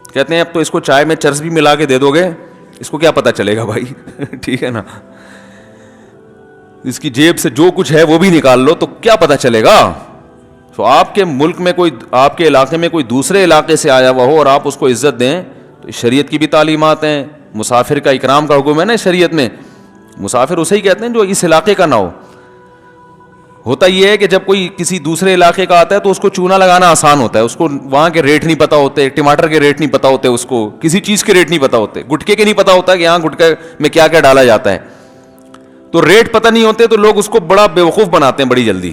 کہتے ہیں اب تو اس کو چائے میں چرس بھی ملا کے دے دو گے, اس کو کیا پتہ چلے گا بھائی. ٹھیک ہے نا, اس کی جیب سے جو کچھ ہے وہ بھی نکال لو تو کیا پتہ چلے گا. تو آپ کے ملک میں کوئی, آپ کے علاقے میں کوئی دوسرے علاقے سے آیا ہوا ہو اور آپ اس کو عزت دیں, تو شریعت کی بھی تعلیمات ہیں. مسافر کا اکرام کا حکم ہے نا شریعت میں. مسافر اسے ہی کہتے ہیں جو اس علاقے کا نہ ہو. ہوتا یہ ہے کہ جب کوئی کسی دوسرے علاقے کا آتا ہے تو اس کو چونا لگانا آسان ہوتا ہے, اس کو وہاں کے ریٹ نہیں پتہ ہوتے, ٹماٹر کے ریٹ نہیں پتہ ہوتے, اس کو کسی چیز کے ریٹ نہیں پتہ ہوتے, گٹکے کے نہیں پتہ ہوتا کہ یہاں گٹکے میں کیا کیا ڈالا جاتا ہے. تو ریٹ پتہ نہیں ہوتے تو لوگ اس کو بڑا بیوقوف بناتے ہیں بڑی جلدی.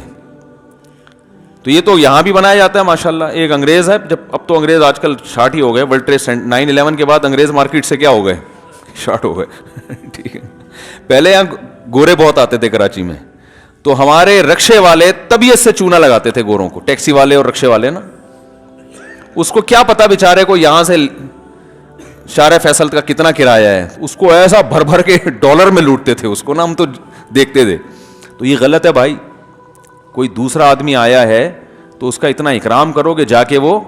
تو یہ تو یہاں بھی بنایا جاتا ہے ماشاءاللہ. ایک انگریز ہے, جب اب تو انگریز آج کل شارٹ ہی ہو گئے, ورلڈ ٹریڈ 9/11 کے بعد انگریز مارکیٹ سے کیا ہو گئے, شارٹ ہو گئے. ٹھیک ہے, پہلے یہاں گورے بہت آتے تھے کراچی میں, تو ہمارے رکشے والے طبیعت سے چونا لگاتے تھے گوروں کو, ٹیکسی والے اور رکشے والے نا. اس کو کیا پتا بیچارے کو یہاں سے شارع فیصل کا کتنا کرایہ ہے, اس کو ایسا بھر بھر کے ڈالر میں لوٹتے تھے اس کو نا, ہم تو دیکھتے تھے. تو یہ غلط ہے بھائی. کوئی دوسرا آدمی آیا ہے تو اس کا اتنا اکرام کرو کہ جا کے وہ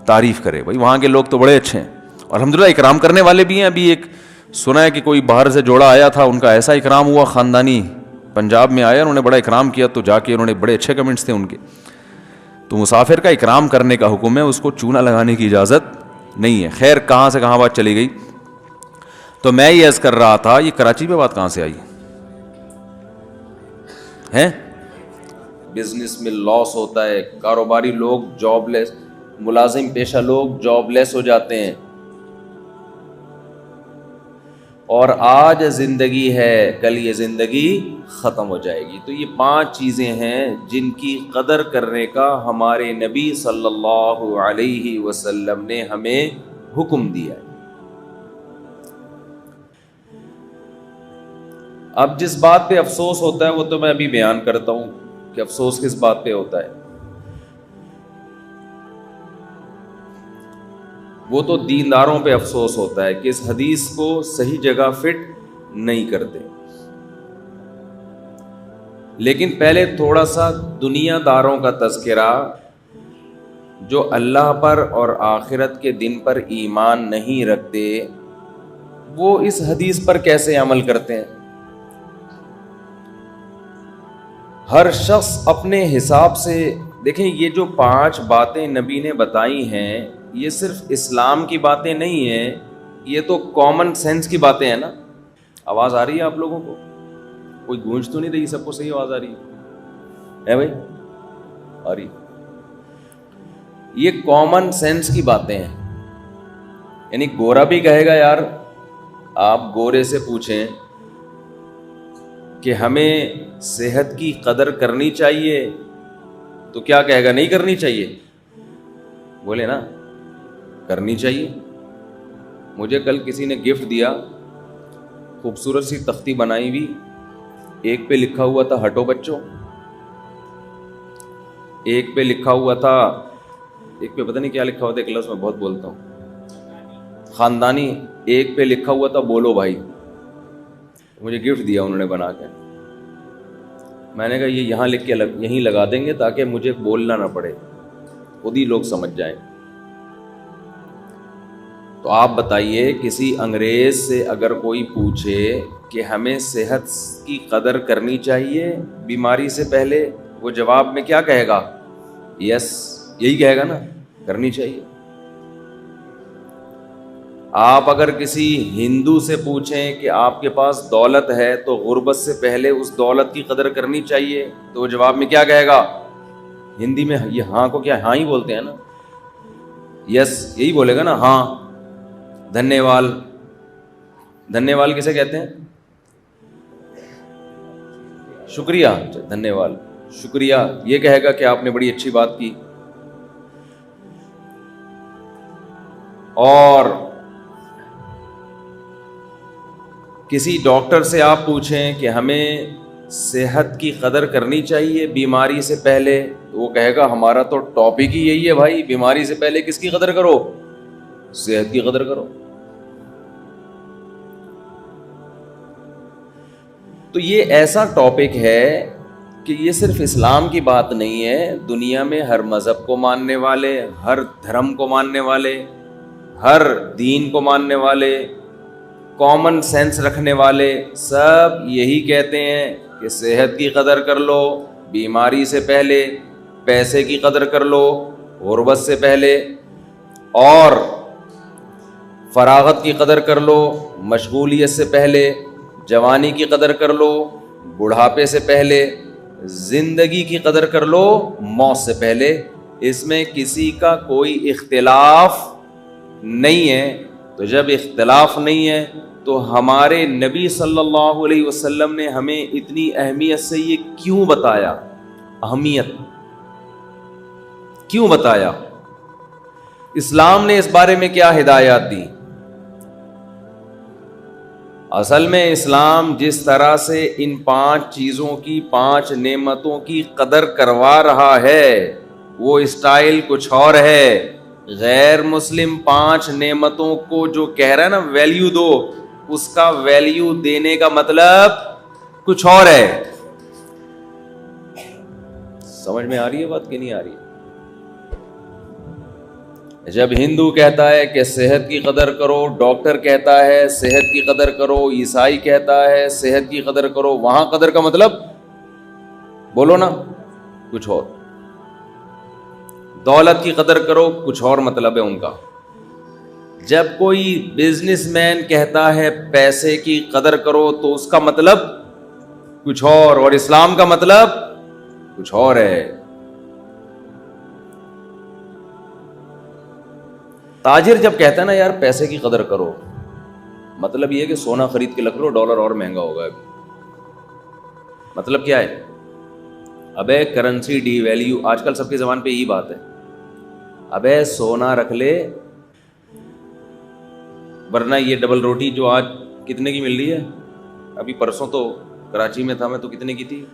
تعریف کرے. بھائی وہاں کے لوگ تو بڑے اچھے ہیں, اور الحمدللہ اکرام کرنے والے بھی ہیں. ابھی ایک سنا ہے کہ کوئی باہر سے جوڑا آیا تھا, ان کا ایسا اکرام ہوا, خاندانی پنجاب میں آیا, انہوں نے بڑا اکرام کیا, تو جا کے انہوں نے بڑے اچھے کمنٹس تھے ان کے. تو مسافر کا اکرام کرنے کا حکم ہے, اس کو چونا لگانے کی اجازت نہیں ہے. خیر کہاں سے کہاں بات چلی گئی. تو میں یہ عرض کر رہا تھا, یہ کراچی پہ بات کہاں سے آئی ہے؟ بزنس میں لاس ہوتا ہے, کاروباری لوگ جاب لیس, ملازم پیشہ لوگ جاب لیس ہو جاتے ہیں, اور آج زندگی ہے کل یہ زندگی ختم ہو جائے گی. تو یہ 5 چیزیں ہیں جن کی قدر کرنے کا ہمارے نبی صلی اللہ علیہ وسلم نے ہمیں حکم دیا ہے. اب جس بات پہ افسوس ہوتا ہے وہ تو میں ابھی بیان کرتا ہوں کہ افسوس کس بات پہ ہوتا ہے. وہ تو دینداروں پہ افسوس ہوتا ہے کہ اس حدیث کو صحیح جگہ فٹ نہیں کرتے. لیکن پہلے تھوڑا سا دنیا داروں کا تذکرہ, جو اللہ پر اور آخرت کے دن پر ایمان نہیں رکھتے, وہ اس حدیث پر کیسے عمل کرتے ہیں. ہر شخص اپنے حساب سے دیکھیں, یہ جو 5 باتیں نبی نے بتائی ہیں, یہ صرف اسلام کی باتیں نہیں ہیں, یہ تو کامن سینس کی باتیں ہیں نا. آواز آ رہی ہے آپ لوگوں کو؟ کوئی گونج تو نہیں رہی؟ سب کو صحیح آواز آ رہی ہے بھائی؟ آ رہی. یہ کامن سینس کی باتیں ہیں. یعنی گورا بھی کہے گا یار, آپ گورے سے پوچھیں کہ ہمیں صحت کی قدر کرنی چاہیے, تو کیا کہے گا؟ نہیں کرنی چاہیے. بولے نا کرنی چاہیے. مجھے کل کسی نے گفٹ دیا, خوبصورت سی تختی بنائی ہوئی, ایک پہ لکھا ہوا تھا ہٹو بچوں, ایک پہ لکھا ہوا تھا, ایک پہ پتہ نہیں کیا لکھا ہوا تھا, ایک لفظ میں بہت بولتا ہوں, خاندانی, ایک پہ لکھا ہوا تھا بولو بھائی. مجھے گفٹ دیا انہوں نے بنا کے. میں نے کہا یہ یہاں لکھ کے یہیں لگا دیں گے تاکہ مجھے بولنا نہ پڑے، خود ہی لوگ سمجھ جائیں۔ تو آپ بتائیے کسی انگریز سے اگر کوئی پوچھے کہ ہمیں صحت کی قدر کرنی چاہیے بیماری سے پہلے، وہ جواب میں کیا کہے گا؟ یس، یہی کہے گا نا، کرنی چاہیے۔ آپ اگر کسی ہندو سے پوچھیں کہ آپ کے پاس دولت ہے تو غربت سے پہلے اس دولت کی قدر کرنی چاہیے، تو وہ جواب میں کیا کہے گا؟ ہندی میں یہ ہاں کو کیا ہاں ہی بولتے ہیں نا، یس یہی بولے گا نا، ہاں۔ دھنیہ واد، دھنیہ واد کسے کہتے ہیں؟ شکریہ، دھنیہ واد، شکریہ، یہ کہے گا کہ آپ نے بڑی اچھی بات کی۔ اور کسی ڈاکٹر سے آپ پوچھیں کہ ہمیں صحت کی قدر کرنی چاہیے بیماری سے پہلے، تو وہ کہے گا ہمارا تو ٹاپک ہی یہی ہے بھائی، بیماری سے پہلے کس کی قدر کرو؟ صحت کی قدر کرو۔ تو یہ ایسا ٹاپک ہے کہ یہ صرف اسلام کی بات نہیں ہے، دنیا میں ہر مذہب کو ماننے والے، ہر دھرم کو ماننے والے، ہر دین کو ماننے والے، کامن سینس رکھنے والے سب یہی کہتے ہیں کہ صحت کی قدر کر لو بیماری سے پہلے، پیسے کی قدر کر لو غربت سے پہلے، اور فراغت کی قدر کر لو مشغولیت سے پہلے، جوانی کی قدر کر لو بڑھاپے سے پہلے، زندگی کی قدر کر لو موت سے پہلے۔ اس میں کسی کا کوئی اختلاف نہیں ہے۔ تو جب اختلاف نہیں ہے تو ہمارے نبی صلی اللہ علیہ وسلم نے ہمیں اتنی اہمیت سے یہ کیوں بتایا؟ اہمیت کیوں بتایا؟ اسلام نے اس بارے میں کیا ہدایات دی؟ اصل میں اسلام جس طرح سے ان 5 چیزوں کی، 5 نعمتوں کی قدر کروا رہا ہے وہ اسٹائل کچھ اور ہے۔ غیر مسلم 5 نعمتوں کو جو کہہ رہا ہے نا ویلیو دو، اس کا ویلیو دینے کا مطلب کچھ اور ہے۔ سمجھ میں آ رہی ہے بات کہ نہیں آ رہی ہے؟ جب ہندو کہتا ہے کہ صحت کی قدر کرو، ڈاکٹر کہتا ہے صحت کی قدر کرو، عیسائی کہتا ہے صحت کی قدر کرو، وہاں قدر کا مطلب بولو نا کچھ اور۔ دولت کی قدر کرو کچھ اور مطلب ہے ان کا۔ جب کوئی بزنس مین کہتا ہے پیسے کی قدر کرو تو اس کا مطلب کچھ اور اسلام کا مطلب کچھ اور ہے۔ تاجر جب کہتا ہے نا یار پیسے کی قدر کرو، مطلب یہ ہے کہ سونا خرید کے رکھ لو، ڈالر اور مہنگا ہوگا ابھی۔ مطلب کیا ہے؟ ابے کرنسی ڈی ویلیو، آج کل سب کی زبان پہ یہی بات ہے، ابے سونا رکھ لے ورنہ یہ ڈبل روٹی جو آج کتنے کی مل رہی ہے؟ ابھی پرسوں تو کراچی میں تھا میں، تو کتنے کی تھی؟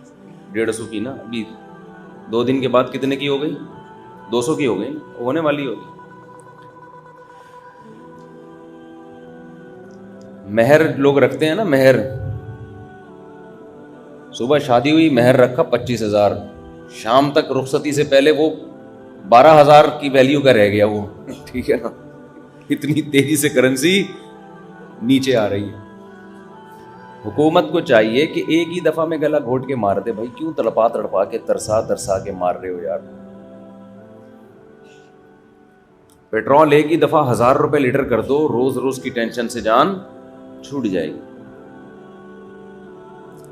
150 کی نا، ابھی 2 دن کے بعد کتنے کی ہو گئی؟ 200 کی ہو گئی، ہونے والی ہوگی۔ مہر لوگ رکھتے ہیں نا، مہر، صبح شادی ہوئی مہر رکھا 25,000، شام تک رخصتی سے پہلے وہ 12,000 کی ویلیو کا رہ گیا وہ، ٹھیک ہے نا؟ اتنی تیزی سے کرنسی نیچے آ رہی ہے۔ حکومت کو چاہیے کہ ایک ہی دفعہ میں گلا گھونٹ کے مار دے، بھائی کیوں تڑپا تڑپا کے ترسا کے مار رہے ہو یار؟ پیٹرول ایک ہی دفعہ 1,000 روپے لیٹر کر دو، روز روز کی ٹینشن سے جان چھوٹ جائے گی۔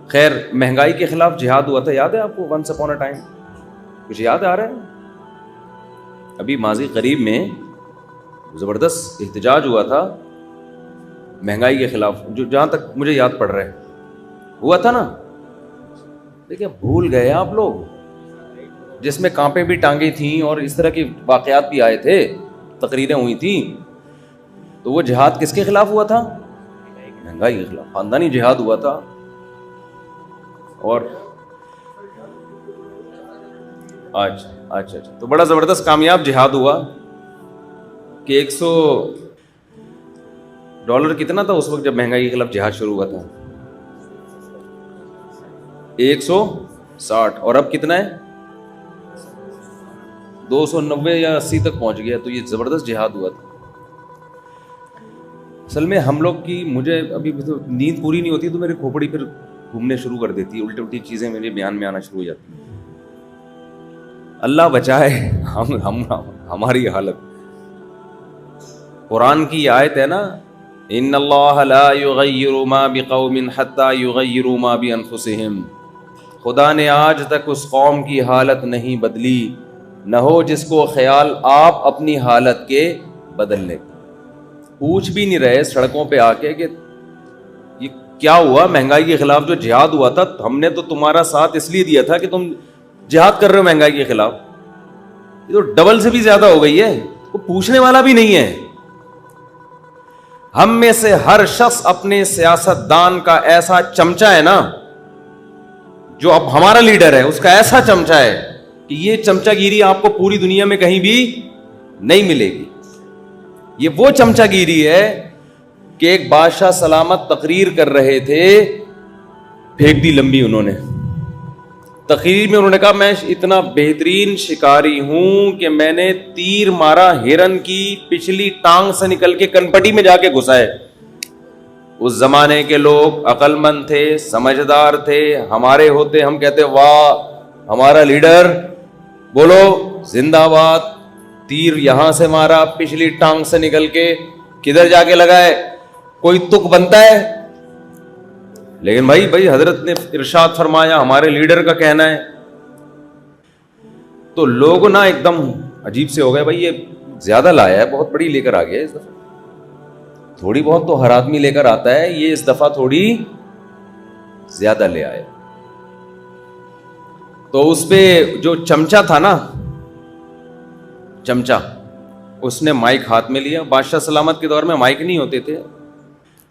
خیر، مہنگائی کے خلاف جہاد ہوا تھا، یاد ہے آپ کو؟ ونس اپون اے ٹائم، کچھ یاد آ رہا ہے؟ ابھی ماضی قریب میں زبردست احتجاج ہوا تھا مہنگائی کے خلاف، جو جہاں تک مجھے یاد پڑ رہا ہے ہوا تھا نا۔ دیکھیں بھول گئے آپ لوگ، جس میں کانپیں بھی ٹانگیں تھیں اور اس طرح کے واقعات بھی آئے تھے، تقریریں ہوئی تھیں، تو وہ جہاد کس کے خلاف ہوا تھا؟ مہنگائی کے خلاف، خاندانی جہاد ہوا تھا۔ اور اچھا تو بڑا زبردست کامیاب جہاد ہوا کہ $100 کتنا تھا اس وقت جب مہنگائی کے خلاف جہاد شروع ہوا تھا؟ 60, اور اب کتنا ہے 290 یا 80 تک پہنچ گیا. تو یہ زبردست جہاد ہوا تھا. اصل میں ہم لوگ کی, مجھے ابھی نیند پوری نہیں ہوتی تو میری کھوپڑی پھر گھومنے شروع کر دیتی ہے, الٹی الٹی چیزیں میرے بیان میں آنا شروع ہو جاتی ہیں. اللہ بچائے ہماری حالت. قرآن کی آیت ہے نا, ان اللہ لا یغیر ما بقوم حتی یغیروا ما بانفسہم. خدا نے آج تک اس قوم کی حالت نہیں بدلی, نہ ہو جس کو خیال آپ اپنی حالت کے بدلنے. پوچھ بھی نہیں رہے سڑکوں پہ آ کے کہ یہ کیا ہوا, مہنگائی کے خلاف جو جہاد ہوا تھا ہم نے تو تمہارا ساتھ اس لیے دیا تھا کہ تم جہاد کر رہے ہو مہنگائی کے خلاف, یہ تو ڈبل سے بھی زیادہ ہو گئی ہے. وہ پوچھنے والا بھی نہیں ہے. ہم میں سے ہر شخص اپنے سیاست دان کا ایسا چمچہ ہے نا, جو اب ہمارا لیڈر ہے اس کا ایسا چمچہ ہے کہ یہ چمچہ گیری آپ کو پوری دنیا میں کہیں بھی نہیں ملے گی. یہ وہ چمچہ گیری ہے کہ ایک بادشاہ سلامت تقریر کر رہے تھے, پھینک دی لمبی انہوں نے. تقریر میں انہوں نے کہا میں اتنا بہترین شکاری ہوں کہ میں نے تیر مارا ہرن کی پچھلی ٹانگ سے نکل کے کنپٹی میں جا کے گھسا ہے. اس زمانے کے لوگ عقل مند تھے, سمجھدار تھے. ہمارے ہوتے ہم کہتے واہ ہمارا لیڈر, بولو زندہ باد. تیر یہاں سے مارا پچھلی ٹانگ سے نکل کے کدھر جا کے لگا ہے, کوئی تک بنتا ہے. لیکن بھائی حضرت نے ارشاد فرمایا, ہمارے لیڈر کا کہنا ہے. تو لوگ نا ایک دم عجیب سے ہو گئے, بھائی یہ زیادہ لایا ہے, بہت بڑی لے کر آ گیا اس دفعہ. تھوڑی بہت تو ہر آدمی لے کر آتا ہے, یہ اس دفعہ تھوڑی زیادہ لے آئے. تو اس پہ جو چمچہ تھا نا, چمچہ, اس نے مائک ہاتھ میں لیا. بادشاہ سلامت کے دور میں مائک نہیں ہوتے تھے,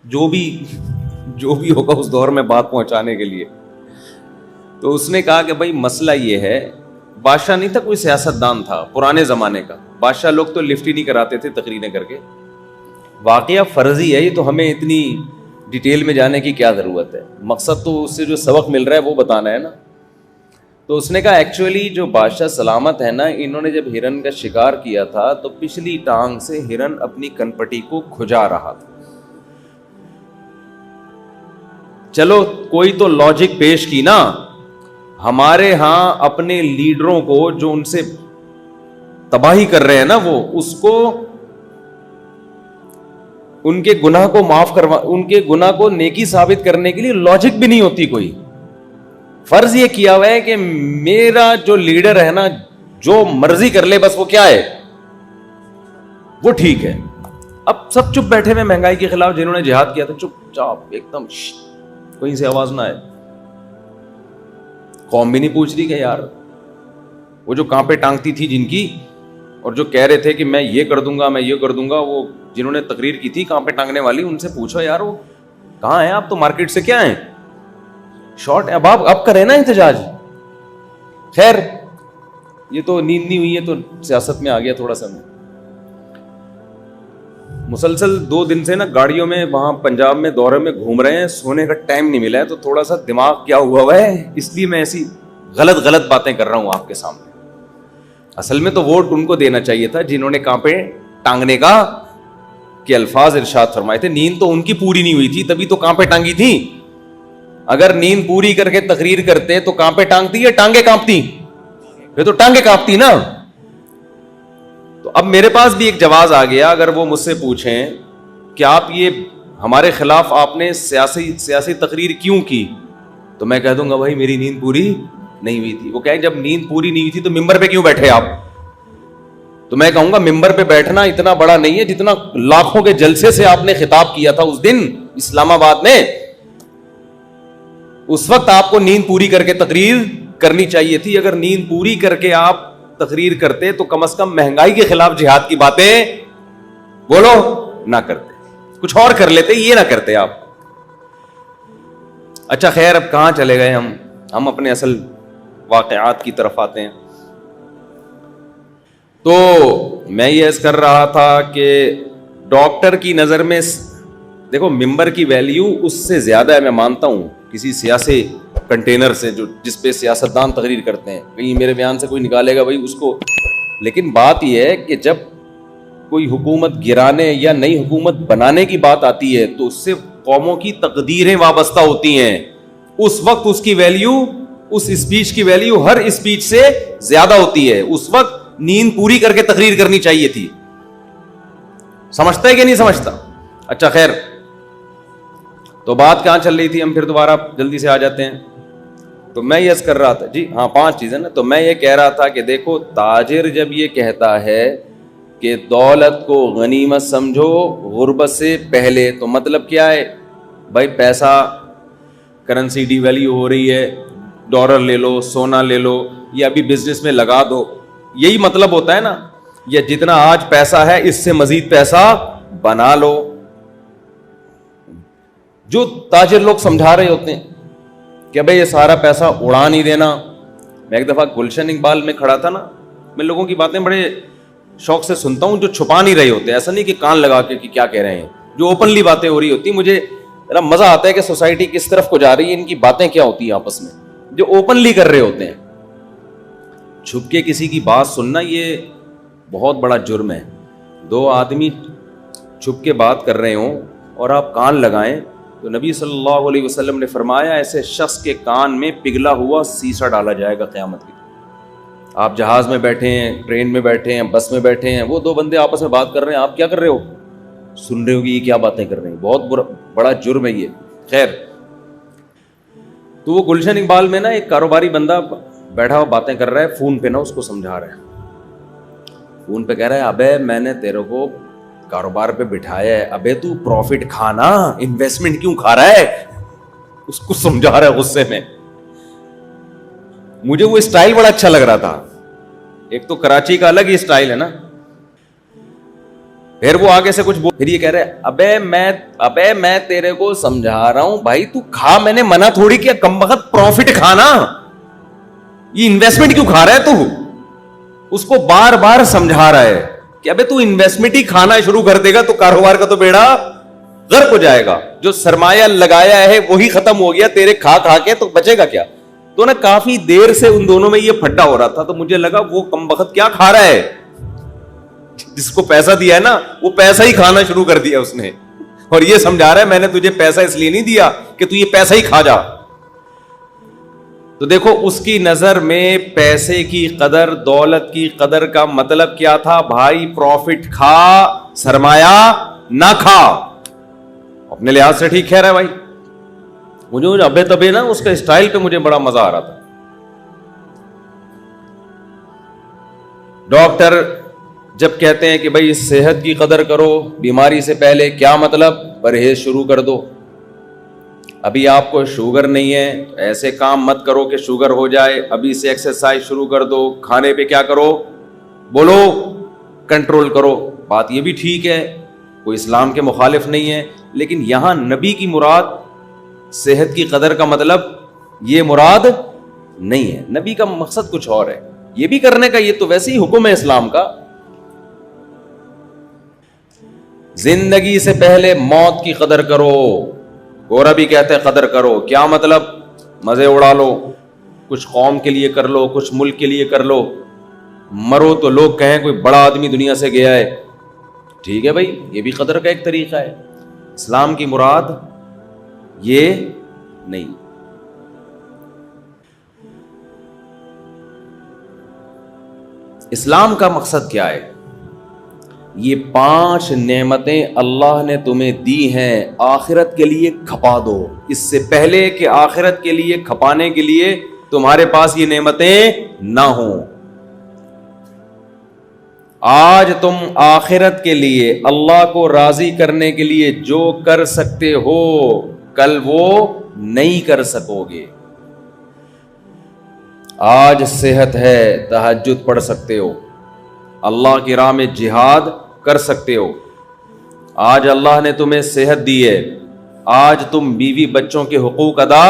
جو بھی ہوگا اس دور میں بات پہنچانے کے لیے. تو اس نے کہا کہ بھائی مسئلہ یہ ہے, بادشاہ نہیں تھا, کوئی سیاست دان تھا پرانے زمانے کا. بادشاہ لوگ تو لفٹ ہی نہیں کراتے تھے تقریریں کر کے. واقعہ فرضی ہے یہ, تو ہمیں اتنی ڈیٹیل میں جانے کی کیا ضرورت ہے, مقصد تو اس سے جو سبق مل رہا ہے وہ بتانا ہے نا. تو اس نے کہا ایکچولی جو بادشاہ سلامت ہے نا, انہوں نے جب ہرن کا شکار کیا تھا تو پچھلی ٹانگ سے ہرن اپنی کنپٹی کو کھجا رہا تھا. چلو کوئی تو لاجک پیش کی نا. ہمارے ہاں اپنے لیڈروں کو جو ان سے تباہی کر رہے ہیں نا, وہ اس کو ان کے گناہ کو معاف کروا, ان کے گناہ کو نیکی ثابت کرنے کے لیے لاجک بھی نہیں ہوتی کوئی. فرض یہ کیا ہوا ہے کہ میرا جو لیڈر ہے نا جو مرضی کر لے, بس وہ کیا ہے, وہ ٹھیک ہے. اب سب چپ بیٹھے ہوئے مہنگائی کے خلاف, جنہوں نے جہاد کیا تھا چپ چاپ ایک دم, کہیں سے آواز نہ آئے. قوم بھی نہیں پوچھ رہی کہ یار وہ جو کہاں پہ ٹانگتی تھی جن کی, اور جو کہہ رہے تھے کہ میں یہ کر دوں گا میں یہ کر دوں گا, وہ جنہوں نے تقریر کی تھی کہاں پہ ٹانگنے والی, ان سے پوچھو یار وہ کہاں ہیں, آپ تو مارکیٹ سے کیا ہیں شارٹ. اب کریں نا احتجاج. خیر یہ تو نیند نہیں ہوئی ہے تو سیاست میں آ گیا تھوڑا سا. مسلسل 2 دن سے نا گاڑیوں میں وہاں پنجاب میں دورے میں گھوم رہے ہیں, سونے کا ٹائم نہیں ملا ہے, تو تھوڑا سا دماغ کیا ہوا ہے, اس لیے میں ایسی غلط باتیں کر رہا ہوں آپ کے سامنے. اصل میں تو ووٹ ان کو دینا چاہیے تھا جنہوں نے کہاں پہ ٹانگنے کا کے الفاظ ارشاد فرمائے تھے. نیند تو ان کی پوری نہیں ہوئی تھی, تبھی تو کہاں پہ ٹانگی تھی. اگر نیند پوری کر کے تقریر کرتے تو کہاں پہ ٹانگتی ہے, ٹانگیں کانپتی, پھر تو ٹانگیں کانپتی نا. تو اب میرے پاس بھی ایک جواز آ گیا. اگر وہ مجھ سے پوچھیں کہ آپ یہ ہمارے خلاف آپ نے سیاسی تقریر کیوں کی, تو میں کہہ دوں گا بھائی میری نیند پوری نہیں ہوئی تھی. وہ کہیں جب نیند پوری نہیں ہوئی تھی تو ممبر پہ کیوں بیٹھے آپ, تو میں کہوں گا ممبر پہ بیٹھنا اتنا بڑا نہیں ہے جتنا لاکھوں کے جلسے سے آپ نے خطاب کیا تھا اس دن اسلام آباد میں. اس وقت آپ کو نیند پوری کر کے تقریر کرنی چاہیے تھی. اگر نیند پوری کر کے آپ تقریر کرتے تو کم از کم مہنگائی کے خلاف جہاد کی باتیں بولو نہ کرتے, کچھ اور کر لیتے, یہ نہ کرتے آپ. اچھا خیر, اب کہاں چلے گئے ہم اپنے اصل واقعات کی طرف آتے ہیں. تو میں یہ عرض کر رہا تھا کہ ڈاکٹر کی نظر میں دیکھو ممبر کی ویلیو اس سے زیادہ ہے, میں مانتا ہوں کسی سیاسی کنٹینر سے جو جس پہ سیاستدان تقریر کرتے ہیں, کہیں میرے بیان سے کوئی نکالے گا بھائی اس کو. لیکن بات یہ ہے کہ جب کوئی حکومت گرانے یا نئی حکومت بنانے کی بات آتی ہے تو اس سے قوموں کی تقدیریں وابستہ ہوتی ہیں. اس وقت اس کی ویلیو, اس اسپیچ کی ویلیو ہر اسپیچ سے زیادہ ہوتی ہے. اس وقت نیند پوری کر کے تقریر کرنی چاہیے تھی. سمجھتا ہے کہ نہیں سمجھتا؟ اچھا خیر, تو بات کہاں چل رہی تھی؟ ہم پھر دوبارہ جلدی سے آ جاتے ہیں. تو میں یہ کر رہا تھا جی, ہاں 5 چیزیں نا. تو میں یہ کہہ رہا تھا کہ دیکھو تاجر جب یہ کہتا ہے کہ دولت کو غنیمت سمجھو غربت سے پہلے, تو مطلب کیا ہے بھائی؟ پیسہ, کرنسی ڈی ویلیو ہو رہی ہے, ڈالر لے لو, سونا لے لو, یا ابھی بزنس میں لگا دو. یہی مطلب ہوتا ہے نا, یا جتنا آج پیسہ ہے اس سے مزید پیسہ بنا لو. جو تاجر لوگ سمجھا رہے ہوتے ہیں کہ بھائی یہ سارا پیسہ اڑا نہیں دینا. میں ایک دفعہ گلشن اقبال میں کھڑا تھا نا, میں لوگوں کی باتیں بڑے شوق سے سنتا ہوں جو چھپا نہیں رہے ہوتے, ایسا نہیں کہ کان لگا کے کہ کیا کہہ رہے ہیں, جو اوپنلی باتیں ہو رہی ہوتی. مجھے ذرا مزہ آتا ہے کہ سوسائٹی کس طرف کو جا رہی ہے, ان کی باتیں کیا ہوتی ہیں آپس میں, جو اوپنلی کر رہے ہوتے ہیں. چھپ کے کسی کی بات سننا یہ بہت بڑا جرم ہے. 2 آدمی چھپ کے بات کر رہے ہوں اور آپ کان لگائیں, تو نبی صلی اللہ علیہ وسلم نے فرمایا ایسے شخص کے کان میں پگھلا ہوا سیسا ڈالا جائے گا قیامت کے. آپ جہاز میں بیٹھے ہیں, ٹرین میں بیٹھے ہیں, بس میں بیٹھے ہیں, وہ 2 بندے آپس میں بات کر رہے ہیں, آپ کیا کر رہے ہو؟ سن رہے ہو کہ یہ کیا باتیں کر رہے ہیں. بہت بڑا جرم ہے یہ. خیر, تو وہ گلشن اقبال میں نا ایک کاروباری بندہ بیٹھا ہوا باتیں کر رہا ہے, فون پہ نا اس کو سمجھا رہا ہے. فون پہ کہہ رہا ہے ابے میں نے تیرے کو کاروبار پہ بٹھایا ہے, ابے تو پروفٹ کھانا, انویسٹمنٹ کیوں کھا رہا ہے؟ اس کو سمجھا رہا ہے غصے میں. مجھے وہ اسٹائل بڑا اچھا لگ رہا تھا. ایک تو کراچی کا الگ ہی اسٹائل ہے نا. پھر وہ آگے سے کچھ پھر یہ کہہ رہے ابے میں تیرے کو سمجھا رہا ہوں بھائی تو کھا, میں نے منع تھوڑی کیا, کم وقت پروفٹ کھانا, یہ انویسٹمنٹ کیوں کھا رہا ہے تو؟ اس کو بار بار سمجھا رہا ہے کہ ابے تو انویسٹمنٹ ہی کھانا شروع کر دے گا تو کاروبار کا تو بیڑا غرق ہو جائے گا. جو سرمایہ لگایا ہے وہی ختم ہو گیا تیرے کھا کھا کے, تو بچے گا کیا؟ تو نا کافی دیر سے ان دونوں میں یہ پھڈا ہو رہا تھا, تو مجھے لگا وہ کم وقت کیا کھا رہا ہے, جس کو پیسہ دیا ہے نا وہ پیسہ ہی کھانا شروع کر دیا اس نے, اور یہ سمجھا رہا ہے میں نے تجھے پیسہ اس لیے نہیں دیا کہ تو یہ پیسہ ہی کھا جا. تو دیکھو اس کی نظر میں پیسے کی قدر, دولت کی قدر کا مطلب کیا تھا بھائی؟ پروفٹ کھا, سرمایہ نہ کھا. اپنے لحاظ سے ٹھیک کہہ رہا ہے بھائی. مجھے ابے تبے نا اس کا اسٹائل پہ مجھے بڑا مزہ آ رہا تھا. ڈاکٹر جب کہتے ہیں کہ بھائی صحت کی قدر کرو بیماری سے پہلے, کیا مطلب؟ پرہیز شروع کر دو. ابھی آپ کو شوگر نہیں ہے تو ایسے کام مت کرو کہ شوگر ہو جائے, ابھی سے ایکسرسائز شروع کر دو. کھانے پہ کیا کرو؟ بولو کنٹرول کرو. بات یہ بھی ٹھیک ہے, کوئی اسلام کے مخالف نہیں ہے, لیکن یہاں نبی کی مراد صحت کی قدر کا مطلب یہ مراد نہیں ہے. نبی کا مقصد کچھ اور ہے. یہ بھی کرنے کا, یہ تو ویسے ہی حکم ہے اسلام کا. زندگی سے پہلے موت کی قدر کرو. گورا بھی کہتے ہیں قدر کرو. کیا مطلب؟ مزے اڑا لو, کچھ قوم کے لیے کر لو, کچھ ملک کے لیے کر لو. مرو تو لوگ کہیں کوئی بڑا آدمی دنیا سے گیا ہے. ٹھیک ہے بھائی, یہ بھی قدر کا ایک طریقہ ہے. اسلام کی مراد یہ نہیں. اسلام کا مقصد کیا ہے؟ یہ 5 نعمتیں اللہ نے تمہیں دی ہیں, آخرت کے لیے کھپا دو. اس سے پہلے کہ آخرت کے لیے کھپانے کے لیے تمہارے پاس یہ نعمتیں نہ ہوں. آج تم آخرت کے لیے, اللہ کو راضی کرنے کے لیے جو کر سکتے ہو, کل وہ نہیں کر سکو گے. آج صحت ہے, تہجد پڑھ سکتے ہو, اللہ کی راہ میں جہاد کر سکتے ہو. آج اللہ نے تمہیں صحت دی ہے, آج تم بیوی بچوں کے حقوق ادا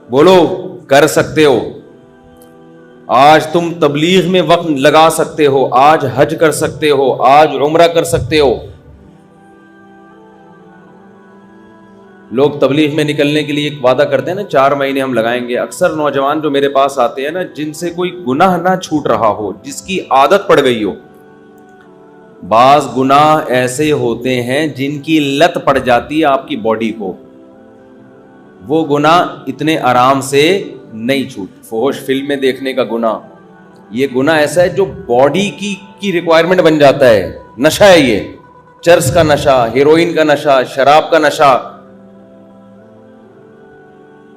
بولو کر سکتے ہو. آج تم تبلیغ میں وقت لگا سکتے ہو, آج حج کر سکتے ہو, آج عمرہ کر سکتے ہو. لوگ تبلیغ میں نکلنے کے لیے ایک وعدہ کرتے ہیں نا 4 مہینے ہم لگائیں گے. اکثر نوجوان جو میرے پاس آتے ہیں نا, جن سے کوئی گناہ نہ چھوٹ رہا ہو, جس کی عادت پڑ گئی ہو. بعض گناہ ایسے ہوتے ہیں جن کی لت پڑ جاتی ہے آپ کی باڈی کو, وہ گناہ اتنے آرام سے نہیں چھوٹ. فحش فلمیں دیکھنے کا گناہ, یہ گناہ ایسا ہے جو باڈی کی ریکوائرمنٹ بن جاتا ہے. نشہ ہے یہ, چرس کا نشہ, ہیروئن کا نشہ, شراب کا نشہ.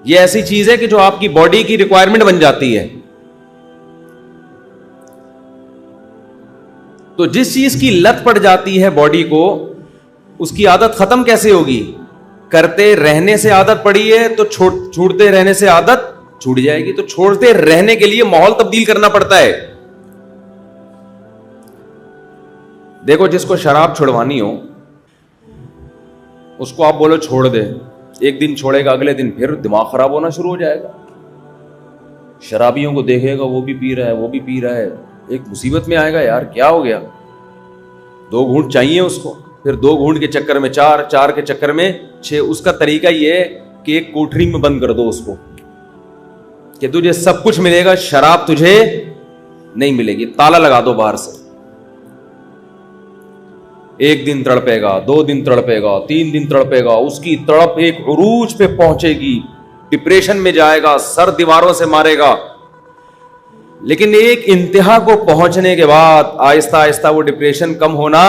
یہ ایسی چیز ہے کہ جو آپ کی باڈی کی ریکوائرمنٹ بن جاتی ہے. تو جس چیز کی لت پڑ جاتی ہے باڈی کو, اس کی عادت ختم کیسے ہوگی؟ کرتے رہنے سے عادت پڑی ہے تو چھوڑتے رہنے سے عادت چھوٹ جائے گی. تو چھوڑتے رہنے کے لیے ماحول تبدیل کرنا پڑتا ہے. دیکھو, جس کو شراب چھڑوانی ہو اس کو آپ بولو چھوڑ دے, ایک دن چھوڑے گا, اگلے دن پھر دماغ خراب ہونا شروع ہو جائے گا. شرابیوں کو دیکھے گا, وہ بھی پی رہا ہے, وہ بھی پی رہا ہے, ایک مصیبت میں آئے گا, یار کیا ہو گیا. 2 گھونٹ چاہیے اس کو, پھر 2 گھونٹ کے چکر میں 4, 4 کے چکر میں 6. اس کا طریقہ یہ ہے کہ ایک کوٹری میں بند کر دو اس کو کہ تجھے سب کچھ ملے گا, شراب تجھے نہیں ملے گی. تالا لگا دو باہر سے. 1 دن تڑپے گا, 2 دن تڑپے گا, 3 دن تڑپے گا, اس کی تڑپ ایک عروج پہ پہنچے گی, ڈپریشن میں جائے گا, سر دیواروں سے مارے گا. لیکن ایک انتہا کو پہنچنے کے بعد آہستہ آہستہ وہ ڈپریشن کم ہونا,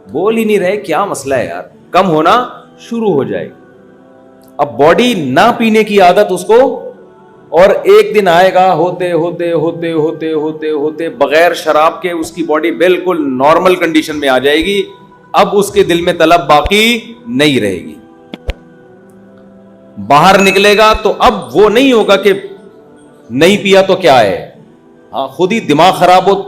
بول ہی نہیں رہے کیا مسئلہ ہے یار, کم ہونا شروع ہو جائے گی. اب باڈی نہ پینے کی عادت اس کو, اور ایک دن آئے گا ہوتے ہوتے ہوتے ہوتے ہوتے ہوتے بغیر شراب کے اس کی باڈی بالکل نارمل کنڈیشن میں آ جائے گی. اب اس کے دل میں طلب باقی نہیں رہے گی. باہر نکلے گا تو اب وہ نہیں ہوگا کہ نہیں پیا تو کیا ہے, ہاں خود ہی دماغ خراب ہو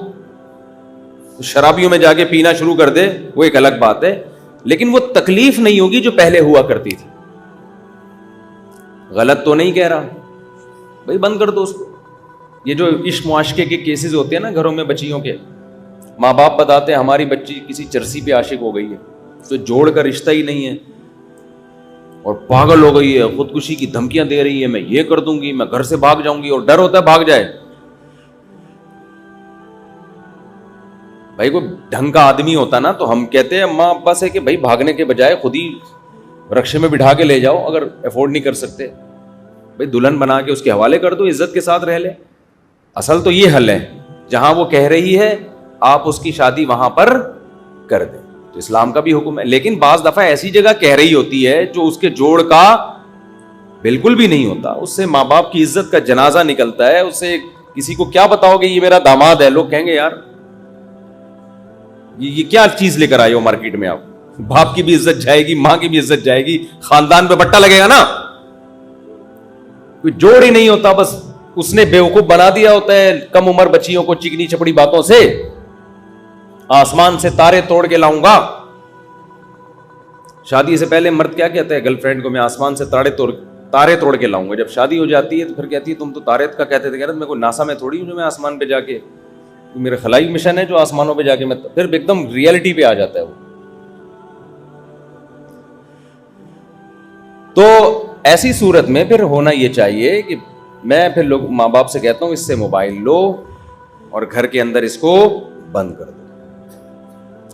شرابیوں میں جا کے پینا شروع کر دے, وہ ایک الگ بات ہے. لیکن وہ تکلیف نہیں ہوگی جو پہلے ہوا کرتی تھی. غلط تو نہیں کہہ رہا بھائی, بند کر دو اس کو. یہ جو عشق معاشقے کے کیسز ہوتے ہیں نا گھروں میں بچیوں کے, ماں باپ بتاتے ہیں ہماری بچی کسی چرسی پہ عاشق ہو گئی ہے, تو جوڑ کا رشتہ ہی نہیں ہے اور پاگل ہو گئی ہے, خودکشی کی دھمکیاں دے رہی ہے, میں یہ کر دوں گی, میں گھر سے بھاگ جاؤں گی, اور ڈر ہوتا ہے بھاگ جائے. بھائی کوئی ڈھنگ کا آدمی ہوتا نا تو ہم کہتے ہیں ماں ابا سے کہ بھائی بھاگنے کے بجائے خود ہی رکشے میں بٹھا کے لے جاؤ, اگر افورڈ نہیں کر سکتے بھائی دلہن بنا کے اس کے حوالے کر دو, عزت کے ساتھ رہ لے. اصل تو یہ حل ہے, جہاں وہ کہہ رہی ہے آپ اس کی شادی وہاں پر کر دیں, تو اسلام کا بھی حکم ہے. لیکن بعض دفعہ ایسی جگہ کہہ رہی ہوتی ہے جو اس کے جوڑ کا بالکل بھی نہیں ہوتا, اس سے ماں باپ کی عزت کا جنازہ نکلتا ہے. اس سے کسی کو کیا بتاؤ گے یہ میرا داماد ہے, لوگ کہیں گے یار یہ کیا چیز لے کر آئے ہو مارکیٹ میں. آپ باپ کی بھی عزت جائے گی, ماں کی بھی عزت جائے گی, خاندان پہ بٹا لگے گا نا. کوئی جوڑ ہی نہیں ہوتا, بس اس نے بیوقوف بنا دیا ہوتا ہے کم عمر بچیوں کو چکنی چپڑی باتوں سے. آسمان سے تارے توڑ کے لاؤں گا. شادی سے پہلے مرد کیا کہتا ہے گرل فرینڈ کو, میں آسمان سے تارے توڑ کے لاؤں گا. جب شادی ہو جاتی ہے تو پھر کہتی ہے تم تو تارے کا کہتے تھے, میں کوئی ناسا میں تھوڑی ہوں جو میں آسمان پہ جا کے, میرا خلائی مشن ہے جو آسمانوں پہ جا کے, میں پھر ایک دم ریئلٹی پہ آ جاتا ہے وہ. تو ایسی صورت میں پھر ہونا یہ چاہیے کہ میں پھر لوگ ماں باپ سے کہتا ہوں اس سے موبائل لو اور گھر کے اندر اس کو بند کر دو.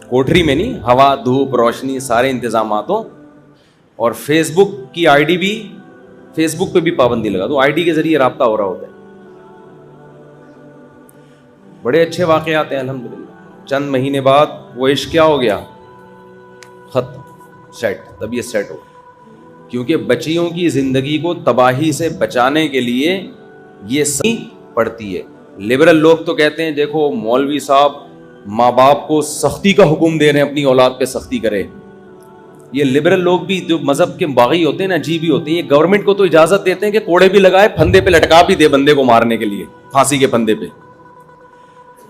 کوٹری میں نہیں, ہوا دھوپ روشنی سارے انتظامات ہوں. اور فیس بک کی آئی ڈی بھی, فیس بک پہ بھی پابندی لگا دو, آئی ڈی کے ذریعے رابطہ ہو رہا ہوتا ہے. بڑے اچھے واقعات ہیں الحمدللہ. چند مہینے بعد وہ عشق کیا ہو گیا, ختم, سیٹ, طبیعت سیٹ ہو. کیونکہ بچیوں کی زندگی کو تباہی سے بچانے کے لیے یہ صحیح پڑتی ہے. لبرل لوگ تو کہتے ہیں دیکھو مولوی صاحب ماں باپ کو سختی کا حکم دے رہے ہیں, اپنی اولاد پہ سختی کرے. یہ لبرل لوگ بھی جو مذہب کے باغی ہوتے ہیں نا, عجیب ہی ہوتے ہیں. یہ گورنمنٹ کو تو اجازت دیتے ہیں کہ کوڑے بھی لگائے, پھندے پہ لٹکا بھی دے بندے کو مارنے کے لیے, پھانسی کے پھندے پہ,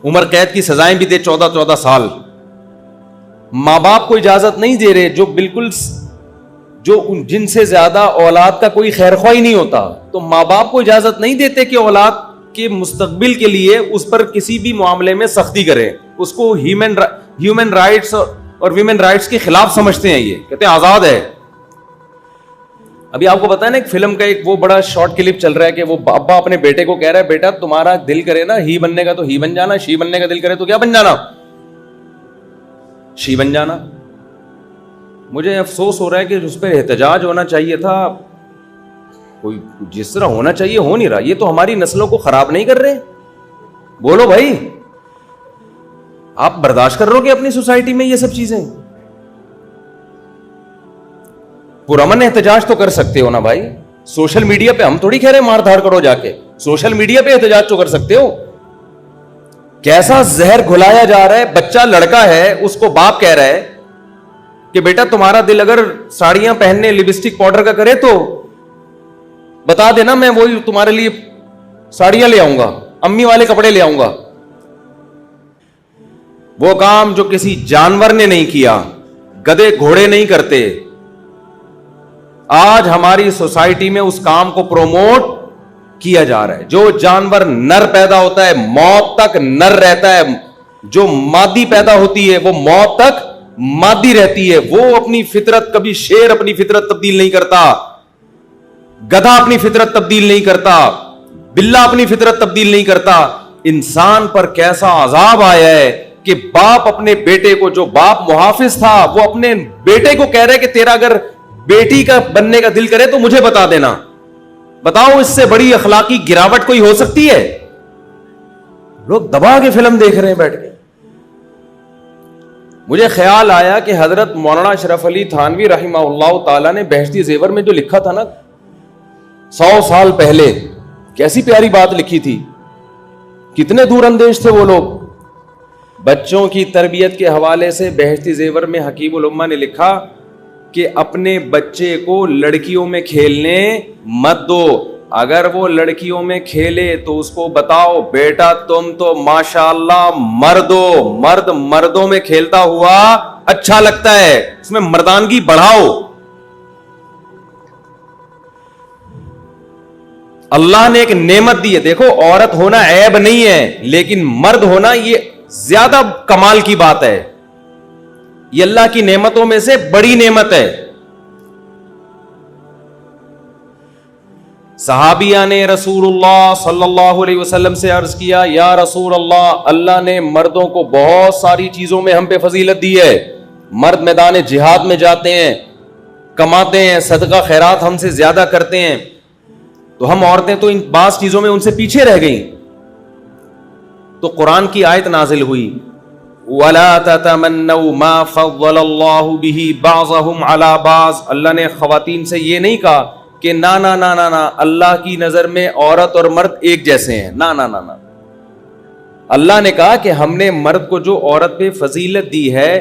عمر قید کی سزائیں بھی دے 14 سال. ماں باپ کو اجازت نہیں دے رہے جو بالکل جو جن سے زیادہ اولاد کا کوئی خیر خواہ ہی نہیں ہوتا, تو ماں باپ کو اجازت نہیں دیتے کہ اولاد کے مستقبل کے لیے اس پر کسی بھی معاملے میں سختی کرے. اس کو ہیومن رائٹس اور ویمن رائٹس کے خلاف سمجھتے ہیں. یہ کہتے ہیں آزاد ہے. ابھی آپ کو پتا ہے نا ایک فلم کا ایک وہ بڑا شارٹ کلپ چل رہا ہے کہ وہ ابا اپنے بیٹے کو کہہ رہا ہے بیٹا تمہارا دل کرے نا ہی بننے کا تو ہی بن جانا, شی بننے کا دل کرے تو کیا بن جانا, شی بن جانا. مجھے افسوس ہو رہا ہے کہ اس پہ احتجاج ہونا چاہیے تھا, کوئی جس طرح ہونا چاہیے ہو نہیں رہا. یہ تو ہماری نسلوں کو خراب نہیں کر رہے؟ بولو بھائی, آپ برداشت کر رہے ہو کہ اپنی سوسائٹی میں یہ سب چیزیں؟ پرامن احتجاج تو کر سکتے ہو نا بھائی. سوشل میڈیا پہ ہم تھوڑی کہہ رہے مار دھاڑ کرو جا کے, سوشل میڈیا پہ احتجاج تو کر سکتے ہو. کیسا زہر گھلایا جا رہا ہے. بچہ لڑکا ہے, اس کو باپ کہہ رہا ہے کہ بیٹا تمہارا دل اگر ساڑیاں پہننے لپسٹک پاؤڈر کا کرے تو بتا دینا, میں وہی تمہارے لیے ساڑیاں لے آؤں گا, امی والے کپڑے لے آؤں گا. وہ کام جو کسی جانور نے نہیں کیا, گدھے گھوڑے نہیں کرتے, آج ہماری سوسائٹی میں اس کام کو پروموٹ کیا جا رہا ہے. جو جانور نر پیدا ہوتا ہے موت تک نر رہتا ہے, جو مادی پیدا ہوتی ہے وہ موت تک مادی رہتی ہے. وہ اپنی فطرت, کبھی شیر اپنی فطرت تبدیل نہیں کرتا, گدھا اپنی فطرت تبدیل نہیں کرتا, بلا اپنی فطرت تبدیل نہیں کرتا. انسان پر کیسا عذاب آیا ہے کہ باپ اپنے بیٹے کو, جو باپ محافظ تھا وہ اپنے بیٹے کو کہہ رہے کہ تیرا اگر بیٹی کا بننے کا دل کرے تو مجھے بتا دینا. بتاؤ اس سے بڑی اخلاقی گراوٹ کوئی ہو سکتی ہے؟ لوگ دبا کے فلم دیکھ رہے ہیں بیٹھ کے. مجھے خیال آیا کہ حضرت مولانا اشرف علی تھانوی رحمہ اللہ تعالیٰ نے بہشتی زیور میں جو لکھا تھا نا 100 سال پہلے, کیسی پیاری بات لکھی تھی. کتنے دور اندیش تھے وہ لوگ. بچوں کی تربیت کے حوالے سے بہشتی زیور میں حکیم الامہ نے لکھا کہ اپنے بچے کو لڑکیوں میں کھیلنے مت دو. اگر وہ لڑکیوں میں کھیلے تو اس کو بتاؤ بیٹا تم تو ماشاءاللہ مرد ہو, مرد مردوں میں کھیلتا ہوا اچھا لگتا ہے, اس میں مردانگی بڑھاؤ. اللہ نے ایک نعمت دی ہے, دیکھو عورت ہونا عیب نہیں ہے, لیکن مرد ہونا یہ زیادہ کمال کی بات ہے. یہ اللہ کی نعمتوں میں سے بڑی نعمت ہے. صحابیہ نے رسول اللہ صلی اللہ علیہ وسلم سے عرض کیا یا رسول اللہ, اللہ نے مردوں کو بہت ساری چیزوں میں ہم پہ فضیلت دی ہے. مرد میدان جہاد میں جاتے ہیں, کماتے ہیں, صدقہ خیرات ہم سے زیادہ کرتے ہیں, تو ہم عورتیں تو ان بعض چیزوں میں ان سے پیچھے رہ گئیں. تو قرآن کی آیت نازل ہوئی وَلَا تَتَمَنَّوْا مَا فَضَّلَ اللَّهُ بِهِ بَعْضَهُمْ عَلَى بَعْضٍ. اللہ نے خواتین سے یہ نہیں کہا کہ نا اللہ کی نظر میں عورت اور مرد ایک جیسے ہیں, نا. اللہ نے کہا کہ ہم نے مرد کو جو عورت پہ فضیلت دی ہے,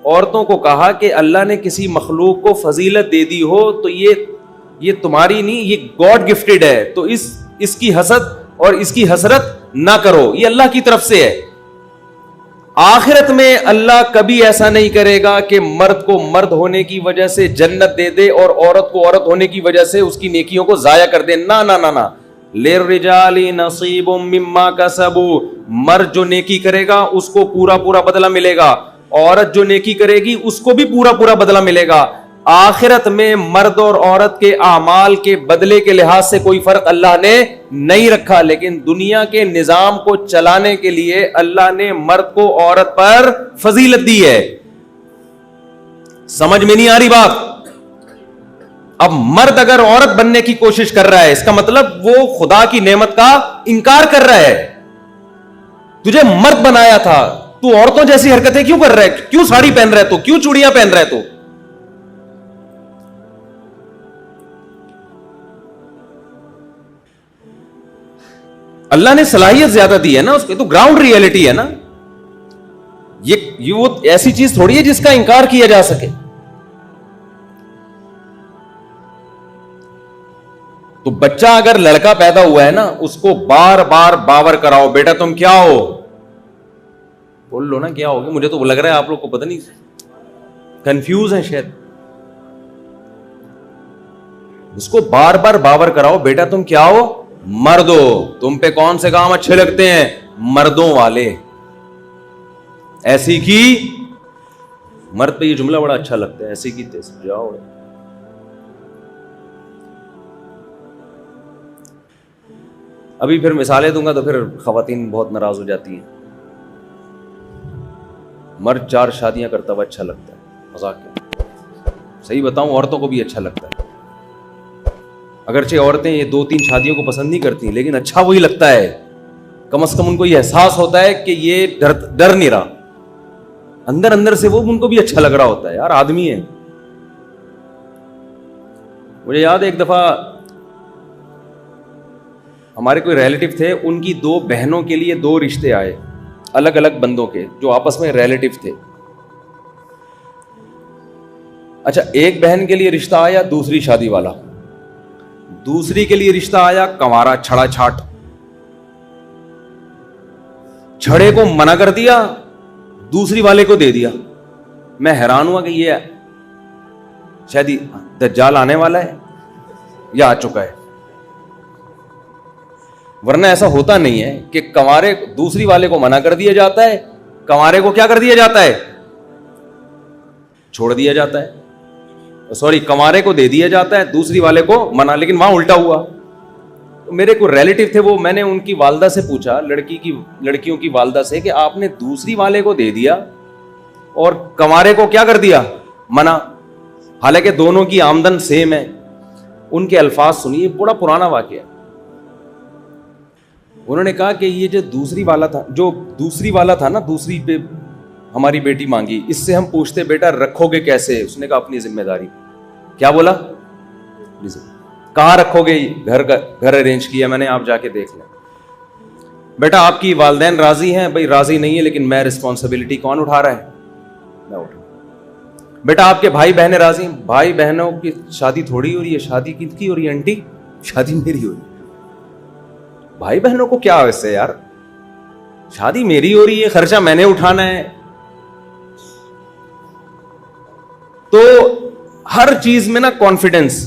عورتوں کو کہا کہ اللہ نے کسی مخلوق کو فضیلت دے دی ہو تو یہ تمہاری نہیں, یہ گاڈ گفٹڈ ہے, تو اس کی حسد اور اس کی حسرت نہ کرو, یہ اللہ کی طرف سے ہے. آخرت میں اللہ کبھی ایسا نہیں کرے گا کہ مرد کو مرد ہونے کی وجہ سے جنت دے دے اور عورت کو عورت ہونے کی وجہ سے اس کی نیکیوں کو ضائع کر دے. نا. لِلرِّجَالِ نَصِيبٌ مِّمَّا كَسَبُوا. مرد جو نیکی کرے گا اس کو پورا بدلہ ملے گا, عورت جو نیکی کرے گی اس کو بھی پورا بدلہ ملے گا. آخرت میں مرد اور عورت کے اعمال کے بدلے کے لحاظ سے کوئی فرق اللہ نے نہیں رکھا, لیکن دنیا کے نظام کو چلانے کے لیے اللہ نے مرد کو عورت پر فضیلت دی ہے. سمجھ میں نہیں آ رہی بات؟ اب مرد اگر عورت بننے کی کوشش کر رہا ہے, اس کا مطلب وہ خدا کی نعمت کا انکار کر رہا ہے. تجھے مرد بنایا تھا, تو عورتوں جیسی حرکتیں کیوں کر رہا ہے؟ کیوں ساڑی پہن رہا ہے تو, کیوں چوڑیاں پہن رہا ہے تو؟ اللہ نے صلاحیت زیادہ دی ہے نا اس کو, تو گراؤنڈ ریئلٹی ہے نا. یہ وہ ایسی چیز تھوڑی ہے جس کا انکار کیا جا سکے. تو بچہ اگر لڑکا پیدا ہوا ہے نا, اس کو بار بار باور کراؤ بیٹا تم کیا ہو, بول لو نا کیا ہوگی. مجھے تو لگ رہا ہے آپ لوگ کو پتہ نہیں, کنفیوز ہیں شاید. اس کو بار بار باور کراؤ بیٹا تم کیا ہو, مرد ہو. تم پہ کون سے کام اچھے لگتے ہیں؟ مردوں والے. ایسی کی مرد پہ یہ جملہ بڑا اچھا لگتا ہے, ایسی کی تیز جاؤ. ابھی پھر مثالیں دوں گا تو پھر خواتین بہت ناراض ہو جاتی ہیں. مرد 4 شادیاں کرتا ہوا اچھا لگتا ہے, مذاق کیا, صحیح بتاؤں عورتوں کو بھی اچھا لگتا ہے. اگرچہ عورتیں یہ 2-3 شادیوں کو پسند نہیں کرتی, لیکن اچھا وہی لگتا ہے. کم از کم ان کو یہ احساس ہوتا ہے کہ یہ ڈر نہیں رہا, اندر اندر سے وہ ان کو بھی اچھا لگ رہا ہوتا ہے. یار آدمی ہے. مجھے یاد ہے ایک دفعہ ہمارے کوئی ریلیٹیو تھے, ان کی 2 بہنوں کے لیے 2 رشتے آئے الگ الگ بندوں کے جو آپس میں ریلیٹیو تھے. اچھا, ایک بہن کے لیے رشتہ آیا دوسری شادی والا, دوسری کے لیے رشتہ آیا کنوارا چھڑا چھاٹ. چھڑے کو منع کر دیا, دوسری والے کو دے دیا. میں حیران ہوا کہ یہ شاید دجال آنے والا ہے یا آ چکا ہے, ورنہ ایسا ہوتا نہیں ہے کہ کنوارے دوسری والے کو منع کر دیا جاتا ہے, کنوارے کو کیا کر دیا جاتا ہے, چھوڑ دیا جاتا ہے. سوری, کنوارے کو دے دیا جاتا ہے, دوسری والے کو منع. لیکن وہاں الٹا ہوا. میرے کو ریلیٹیو تھے, وہ میں نے ان کی والدہ سے پوچھا, لڑکیوں کی والدہ سے, کہ آپ نے دوسری والے کو دے دیا اور کنوارے کو کیا کر دیا, منع, حالانکہ دونوں کی آمدن سیم ہے. ان کے الفاظ سنیے, بڑا پرانا واقعہ. انہوں نے کہا کہ یہ جو دوسری والا تھا نا, دوسری پہ ہماری بیٹی مانگی, اس سے ہم پوچھتے بیٹا رکھو گے کیسے, اس نے کہا اپنی ذمہ داری. کیا بولا, کہاں رکھو گے, گھر ارینج کیا میں نے, آپ جا کے دیکھ لیں. بیٹا آپ کی والدین راضی ہیں, بھائی راضی نہیں ہے, لیکن میں رسپانسبلٹی کون اٹھا رہا ہے, میں اٹھا. بیٹا آپ کے بھائی بہنیں راضی ہیں, بھائی بہنوں کی شادی تھوڑی ہو رہی ہے, شادی کن کی ہو رہی ہے آنٹی, شادی میری ہو رہی ہے. بھائی بہنوں کو کیا ویسے یار, شادی میری ہو رہی ہے, خرچہ میں نے اٹھانا ہے. تو ہر چیز میں نا کانفیڈنس,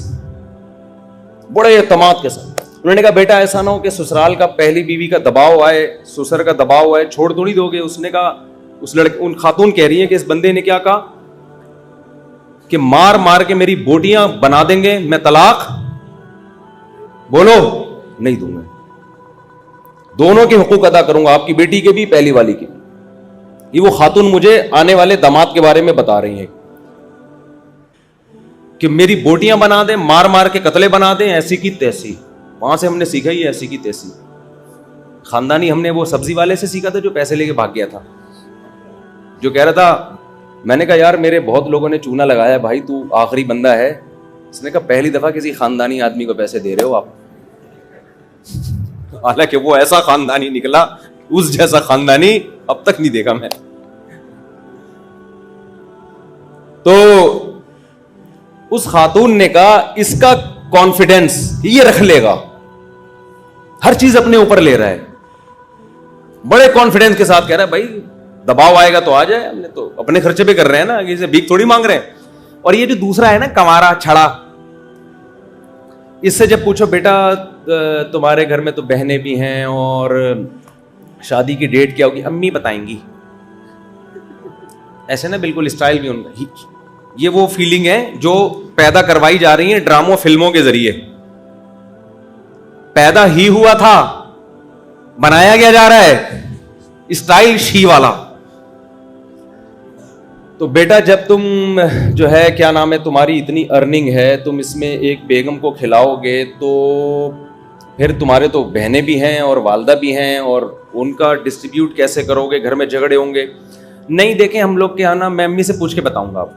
بڑے اعتماد کے ساتھ. انہوں نے کہا بیٹا ایسا نہ ہو کہ سسرال کا پہلی بیوی کا دباؤ آئے, سسر کا دباؤ آئے, چھوڑ تھوڑی دو گے. اس نے کہا, ان خاتون کہہ رہی ہیں کہ اس بندے نے کیا کہا کہ مار مار کے میری بوٹیاں بنا دیں گے, میں طلاق بولو نہیں دوں گا, دونوں کے حقوق ادا کروں گا, آپ کی بیٹی کے بھی پہلی والی کے. یہ وہ خاتون مجھے آنے والے داماد کے بارے میں بتا رہی ہیں کہ میری بوٹیاں بنا دیں, مار مار کے قتلے بنا دیں, ایسی کی تیسی. وہاں سے ہم نے سیکھا ہی ایسی کی تیسی. خاندانی ہم نے وہ سبزی والے سے سیکھا تھا جو پیسے لے کے بھاگ گیا تھا, جو کہہ رہا تھا, میں نے کہا یار میرے بہت لوگوں نے چونا لگایا بھائی, تو آخری بندہ ہے. اس نے کہا پہلی دفعہ کسی خاندانی آدمی کو پیسے دے رہے ہو آپ. حالانکہ وہ ایسا خاندانی نکلا, اس جیسا خاندانی اب تک نہیں دیکھا میں. تو اس خاتون نے کہا اس کا کانفیڈنس یہ رکھ لے گا, ہر چیز اپنے اوپر لے رہا ہے, بڑے کانفیڈنس کے ساتھ کہہ رہا ہے بھائی دباؤ آئے گا تو آ جائے, ہم نے تو اپنے خرچے پہ کر رہے ہیں نا, اسے بھیک تھوڑی مانگ رہے ہیں. اور یہ جو دوسرا ہے نا کنوارا چھڑا, اس سے جب پوچھو بیٹا تمہارے گھر میں تو بہنیں بھی ہیں اور شادی کی ڈیٹ کیا ہوگی, امی بتائیں گی. ایسے نا بالکل اسٹائل بھی ان کا, یہ وہ فیلنگ ہے جو پیدا کروائی جا رہی ہیں ڈراموں فلموں کے ذریعے. پیدا ہی ہوا تھا, بنایا گیا جا رہا ہے اسٹائل شی والا. تو بیٹا جب تم جو ہے کیا نام ہے, تمہاری اتنی ارننگ ہے, تم اس میں ایک بیگم کو کھلاؤ گے تو پھر تمہارے تو بہنیں بھی ہیں اور والدہ بھی ہیں, اور ان کا ڈسٹریبیوٹ کیسے کرو گے, گھر میں جھگڑے ہوں گے. نہیں دیکھیں ہم لوگ کے یہاں نا, میں امی سے پوچھ کے بتاؤں گا. آپ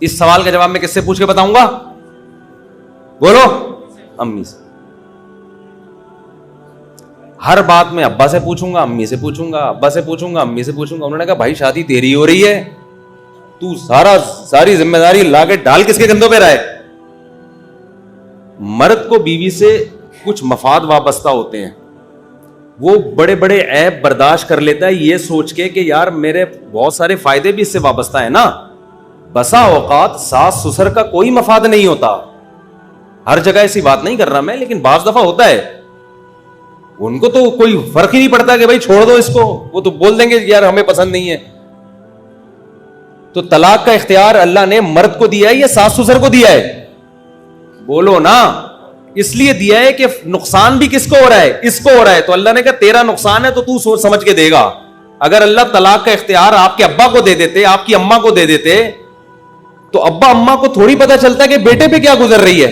اس سوال کا جواب میں کس سے پوچھ کے بتاؤں گا, بولو, امی سے. ہر بات میں ابا سے پوچھوں گا, امی سے پوچھوں گا, ابا سے پوچھوں گا, امی سے پوچھوں گا. انہوں نے کہا بھائی شادی تیری ہو رہی ہے, تو ساری ذمہ داری لا کے ڈال کس کے کندھوں پہ رہے. مرد کو بیوی سے کچھ مفاد وابستہ ہوتے ہیں, وہ بڑے بڑے عیب برداشت کر لیتا ہے یہ سوچ کے کہ یار میرے بہت سارے فائدے بھی اس سے وابستہ ہیں نا. بسا اوقات ساس سسر کا کوئی مفاد نہیں ہوتا, ہر جگہ ایسی بات نہیں کر رہا میں, لیکن بعض دفعہ ہوتا ہے. ان کو تو کوئی فرق ہی نہیں پڑتا کہ بھائی چھوڑ دو اس کو, وہ تو بول دیں گے یار ہمیں پسند نہیں ہے. تو طلاق کا اختیار اللہ نے مرد کو دیا ہے یا ساس سسر کو دیا ہے, بولو نا. اس لیے دیا ہے کہ نقصان بھی کس کو ہو رہا ہے؟ اس کو ہو رہا ہے. تو اللہ نے کہا تیرا نقصان ہے تو تو سوچ سمجھ کے دے گا. اگر اللہ طلاق کا اختیار آپ کے ابا کو دے دیتے, آپ کی اماں کو دے دیتے, تو ابا اماں کو تھوڑی پتا چلتا کہ بیٹے پہ کیا گزر رہی ہے.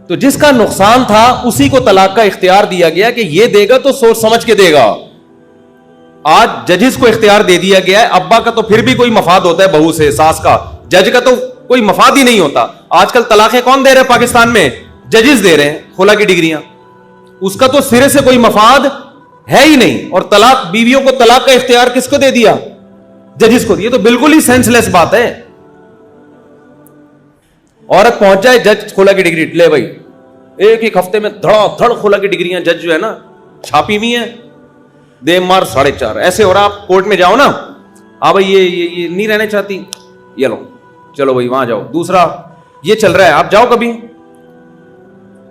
تو جس کا نقصان تھا اسی کو طلاق کا اختیار دیا گیا کہ یہ دے گا تو سوچ سمجھ کے دے گا. آج ججز کو اختیار دے دیا گیا ہے. ابا کا تو پھر بھی کوئی مفاد ہوتا ہے بہو سے, ساس کا. جج کا تو کوئی مفاد ہی نہیں ہوتا. آج کل طلاقیں کون دے رہے ہیں پاکستان میں؟ ججز دے رہے ہیں, خلا کی ڈگریاں. اس کا تو سرے سے کوئی مفاد ہے ہی نہیں. اور طلاق, بیویوں کو طلاق کا اختیار کس کو دے دیا؟ ججز کو. یہ تو بالکل ہی سینس لیس بات ہے. عورت پہنچ جائے, جج خلا کی ڈگری لے بھائی, ایک ہفتے میں دھڑا دھڑ خلا کی ڈگریاں جج جو ہے نا چھاپی ہوئی ہیں, دے مار 4.5 ایسے. اور آپ کورٹ میں جاؤ نا, بھائی یہ نہیں رہنے چاہتی, یہ لو چلو بھائی وہاں جاؤ. دوسرا یہ چل رہا ہے, آپ جاؤ کبھی.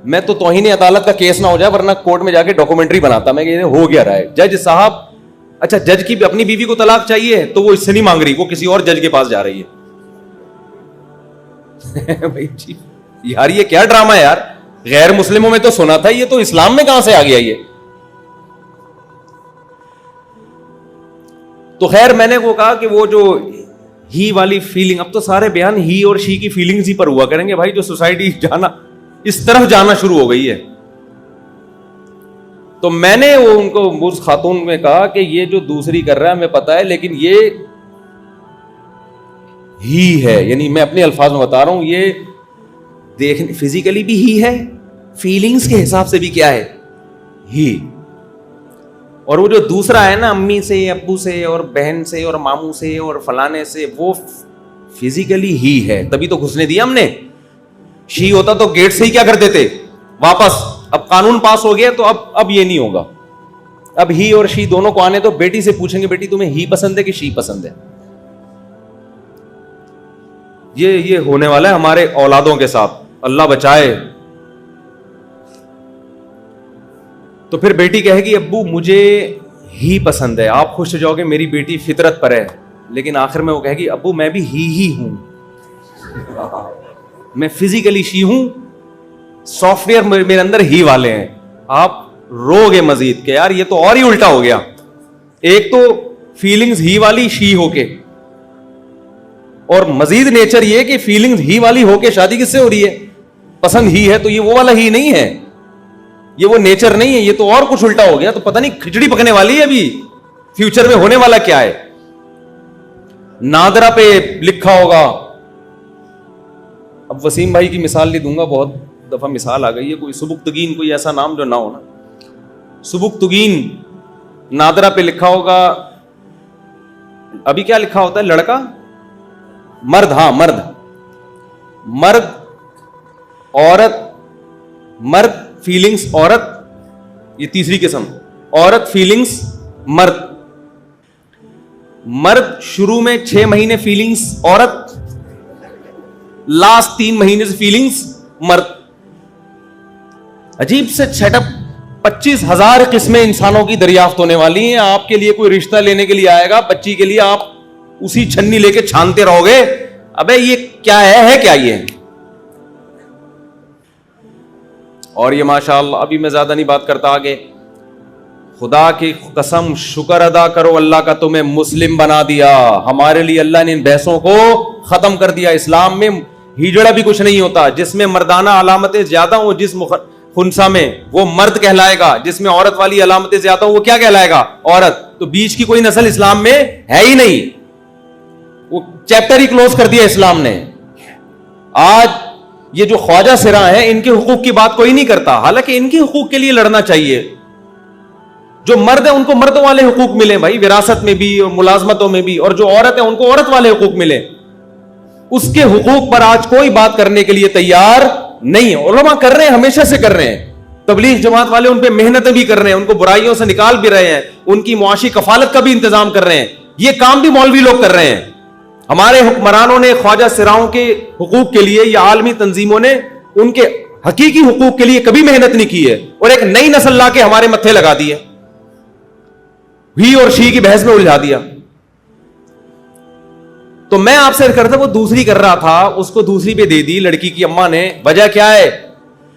میں تو توہین عدالت کا کیس نہ ہو جائے, ورنہ کورٹ میں جا کے ڈاکومنٹری بناتا میں کہ یہ ہو گیا رہا ہے. جج صاحب, اچھا جج کی اپنی بیوی کو طلاق چاہیے تو وہ اس سے نہیں مانگ رہی, وہ کسی اور جج کے پاس جا رہی ہے. بھائی جی یار یہ کیا ڈرامہ ہے یار. غیر مسلموں میں تو سنا تھا, یہ تو اسلام میں کہاں سے آ گیا یہ. تو خیر میں نے وہ کہا کہ وہ جو ہی والی فیلنگ, اب تو سارے بیان ہی اور شی کی فیلنگز ہی پر ہوا کریں گے بھائی. جو سوسائٹی جانا اس طرف جانا شروع ہو گئی ہے. تو میں نے وہ ان کو اس خاتون میں کہا کہ یہ جو دوسری کر رہا ہے ہمیں پتا ہے, لیکن یہ ہی ہے, یعنی میں اپنے الفاظ میں بتا رہا ہوں, یہ دیکھنے فزیکلی بھی ہی ہے, فیلنگز کے حساب سے بھی کیا ہے, ہی. اور وہ جو دوسرا ہے نا امی سے, ابو سے, اور بہن سے, اور ماموں سے, اور فلانے سے, وہ فزیکلی ہی ہے. تبھی تو گھسنے دیا ہم نے. شی ہوتا تو گیٹ سے ہی کیا کر دیتے واپس. اب قانون پاس ہو گیا تو اب یہ نہیں ہوگا. اب ہی اور شی دونوں کو آنے تو بیٹی سے پوچھیں گے بیٹی تمہیں ہی پسند ہے کہ شی پسند ہے. یہ ہونے والا ہے ہمارے اولادوں کے ساتھ, اللہ بچائے. تو پھر بیٹی کہے گی ابو مجھے ہی پسند ہے, آپ خوش ہو جاؤ گے میری بیٹی فطرت پر ہے. لیکن آخر میں وہ کہے گی ابو میں بھی ہی ہوں, میں فزیکلی شی ہوں, سافٹ ویئر میرے اندر ہی والے ہیں. آپ رو گے مزید کہ یار یہ تو اور ہی الٹا ہو گیا. ایک تو فیلنگز ہی والی شی ہو کے, اور مزید نیچر یہ کہ فیلنگز ہی والی ہو کے شادی کس سے ہو رہی ہے, پسند ہی ہے. تو یہ وہ والا ہی نہیں ہے, یہ وہ نیچر نہیں ہے, یہ تو اور کچھ الٹا ہو گیا. تو پتہ نہیں کھچڑی پکنے والی ہے ابھی, فیوچر میں ہونے والا کیا ہے. نادرا پہ لکھا ہوگا, اب وسیم بھائی کی مثال نہیں دوں گا, بہت دفعہ مثال آ گئی ہے, کوئی سبکتگین, کوئی ایسا نام جو نہ ہونا. سبکتگین نادرا پہ لکھا ہوگا, ابھی کیا لکھا ہوتا ہے, لڑکا مرد, ہاں مرد, مرد عورت, مرد فیلنگز عورت, یہ تیسری قسم. عورت فیلنگز مرد. مرد شروع میں 6 مہینے فیلنگز عورت, لاسٹ 3 مہینے سے فیلنگز مرد. عجیب سے سیٹ اپ. 25,000 قسمیں انسانوں کی دریافت ہونے والی ہیں. آپ کے لیے کوئی رشتہ لینے کے لیے آئے گا, بچی کے لیے آپ اسی چھنی لے کے چھانتے رہو گے, ابے یہ کیا ہے کیا یہ. اور یہ ماشاءاللہ, ابھی میں زیادہ نہیں بات کرتا آگے. خدا کی قسم شکر ادا کرو اللہ کا تمہیں مسلم بنا دیا. ہمارے لیے اللہ نے ان بحثوں کو ختم کر دیا. اسلام میں ہجڑا بھی کچھ نہیں ہوتا. جس میں مردانہ علامتیں زیادہ ہوں جس خنسا میں وہ مرد کہلائے گا, جس میں عورت والی علامتیں زیادہ ہوں وہ کیا کہلائے گا, عورت. تو بیچ کی کوئی نسل اسلام میں ہے ہی نہیں, وہ چیپٹر ہی کلوز کر دیا اسلام نے. آج یہ جو خواجہ سراں ہیں ان کے حقوق کی بات کوئی نہیں کرتا, حالانکہ ان کے حقوق کے لیے لڑنا چاہیے. جو مرد ہیں ان کو مردوں والے حقوق ملے بھائی, وراثت میں بھی اور ملازمتوں میں بھی, اور جو عورت ہیں ان کو عورت والے حقوق ملے. اس کے حقوق پر آج کوئی بات کرنے کے لیے تیار نہیں ہے. علماء کر رہے ہیں, ہمیشہ سے کر رہے ہیں. تبلیغ جماعت والے ان پہ محنتیں بھی کر رہے ہیں, ان کو برائیوں سے نکال بھی رہے ہیں, ان کی معاشی کفالت کا بھی انتظام کر رہے ہیں. یہ کام بھی مولوی لوگ کر رہے ہیں. ہمارے حکمرانوں نے خواجہ سراؤں کے حقوق کے لیے یا عالمی تنظیموں نے ان کے حقیقی حقوق کے لیے کبھی محنت نہیں کی ہے, اور ایک نئی نسل لا کے ہمارے متھے لگا دی ہے, ہی اور شی کی بحث میں الجھا دیا. تو میں آپ سے کرتا وہ دوسری کر رہا تھا, اس کو دوسری پہ دے دی لڑکی کی اماں نے. وجہ کیا ہے,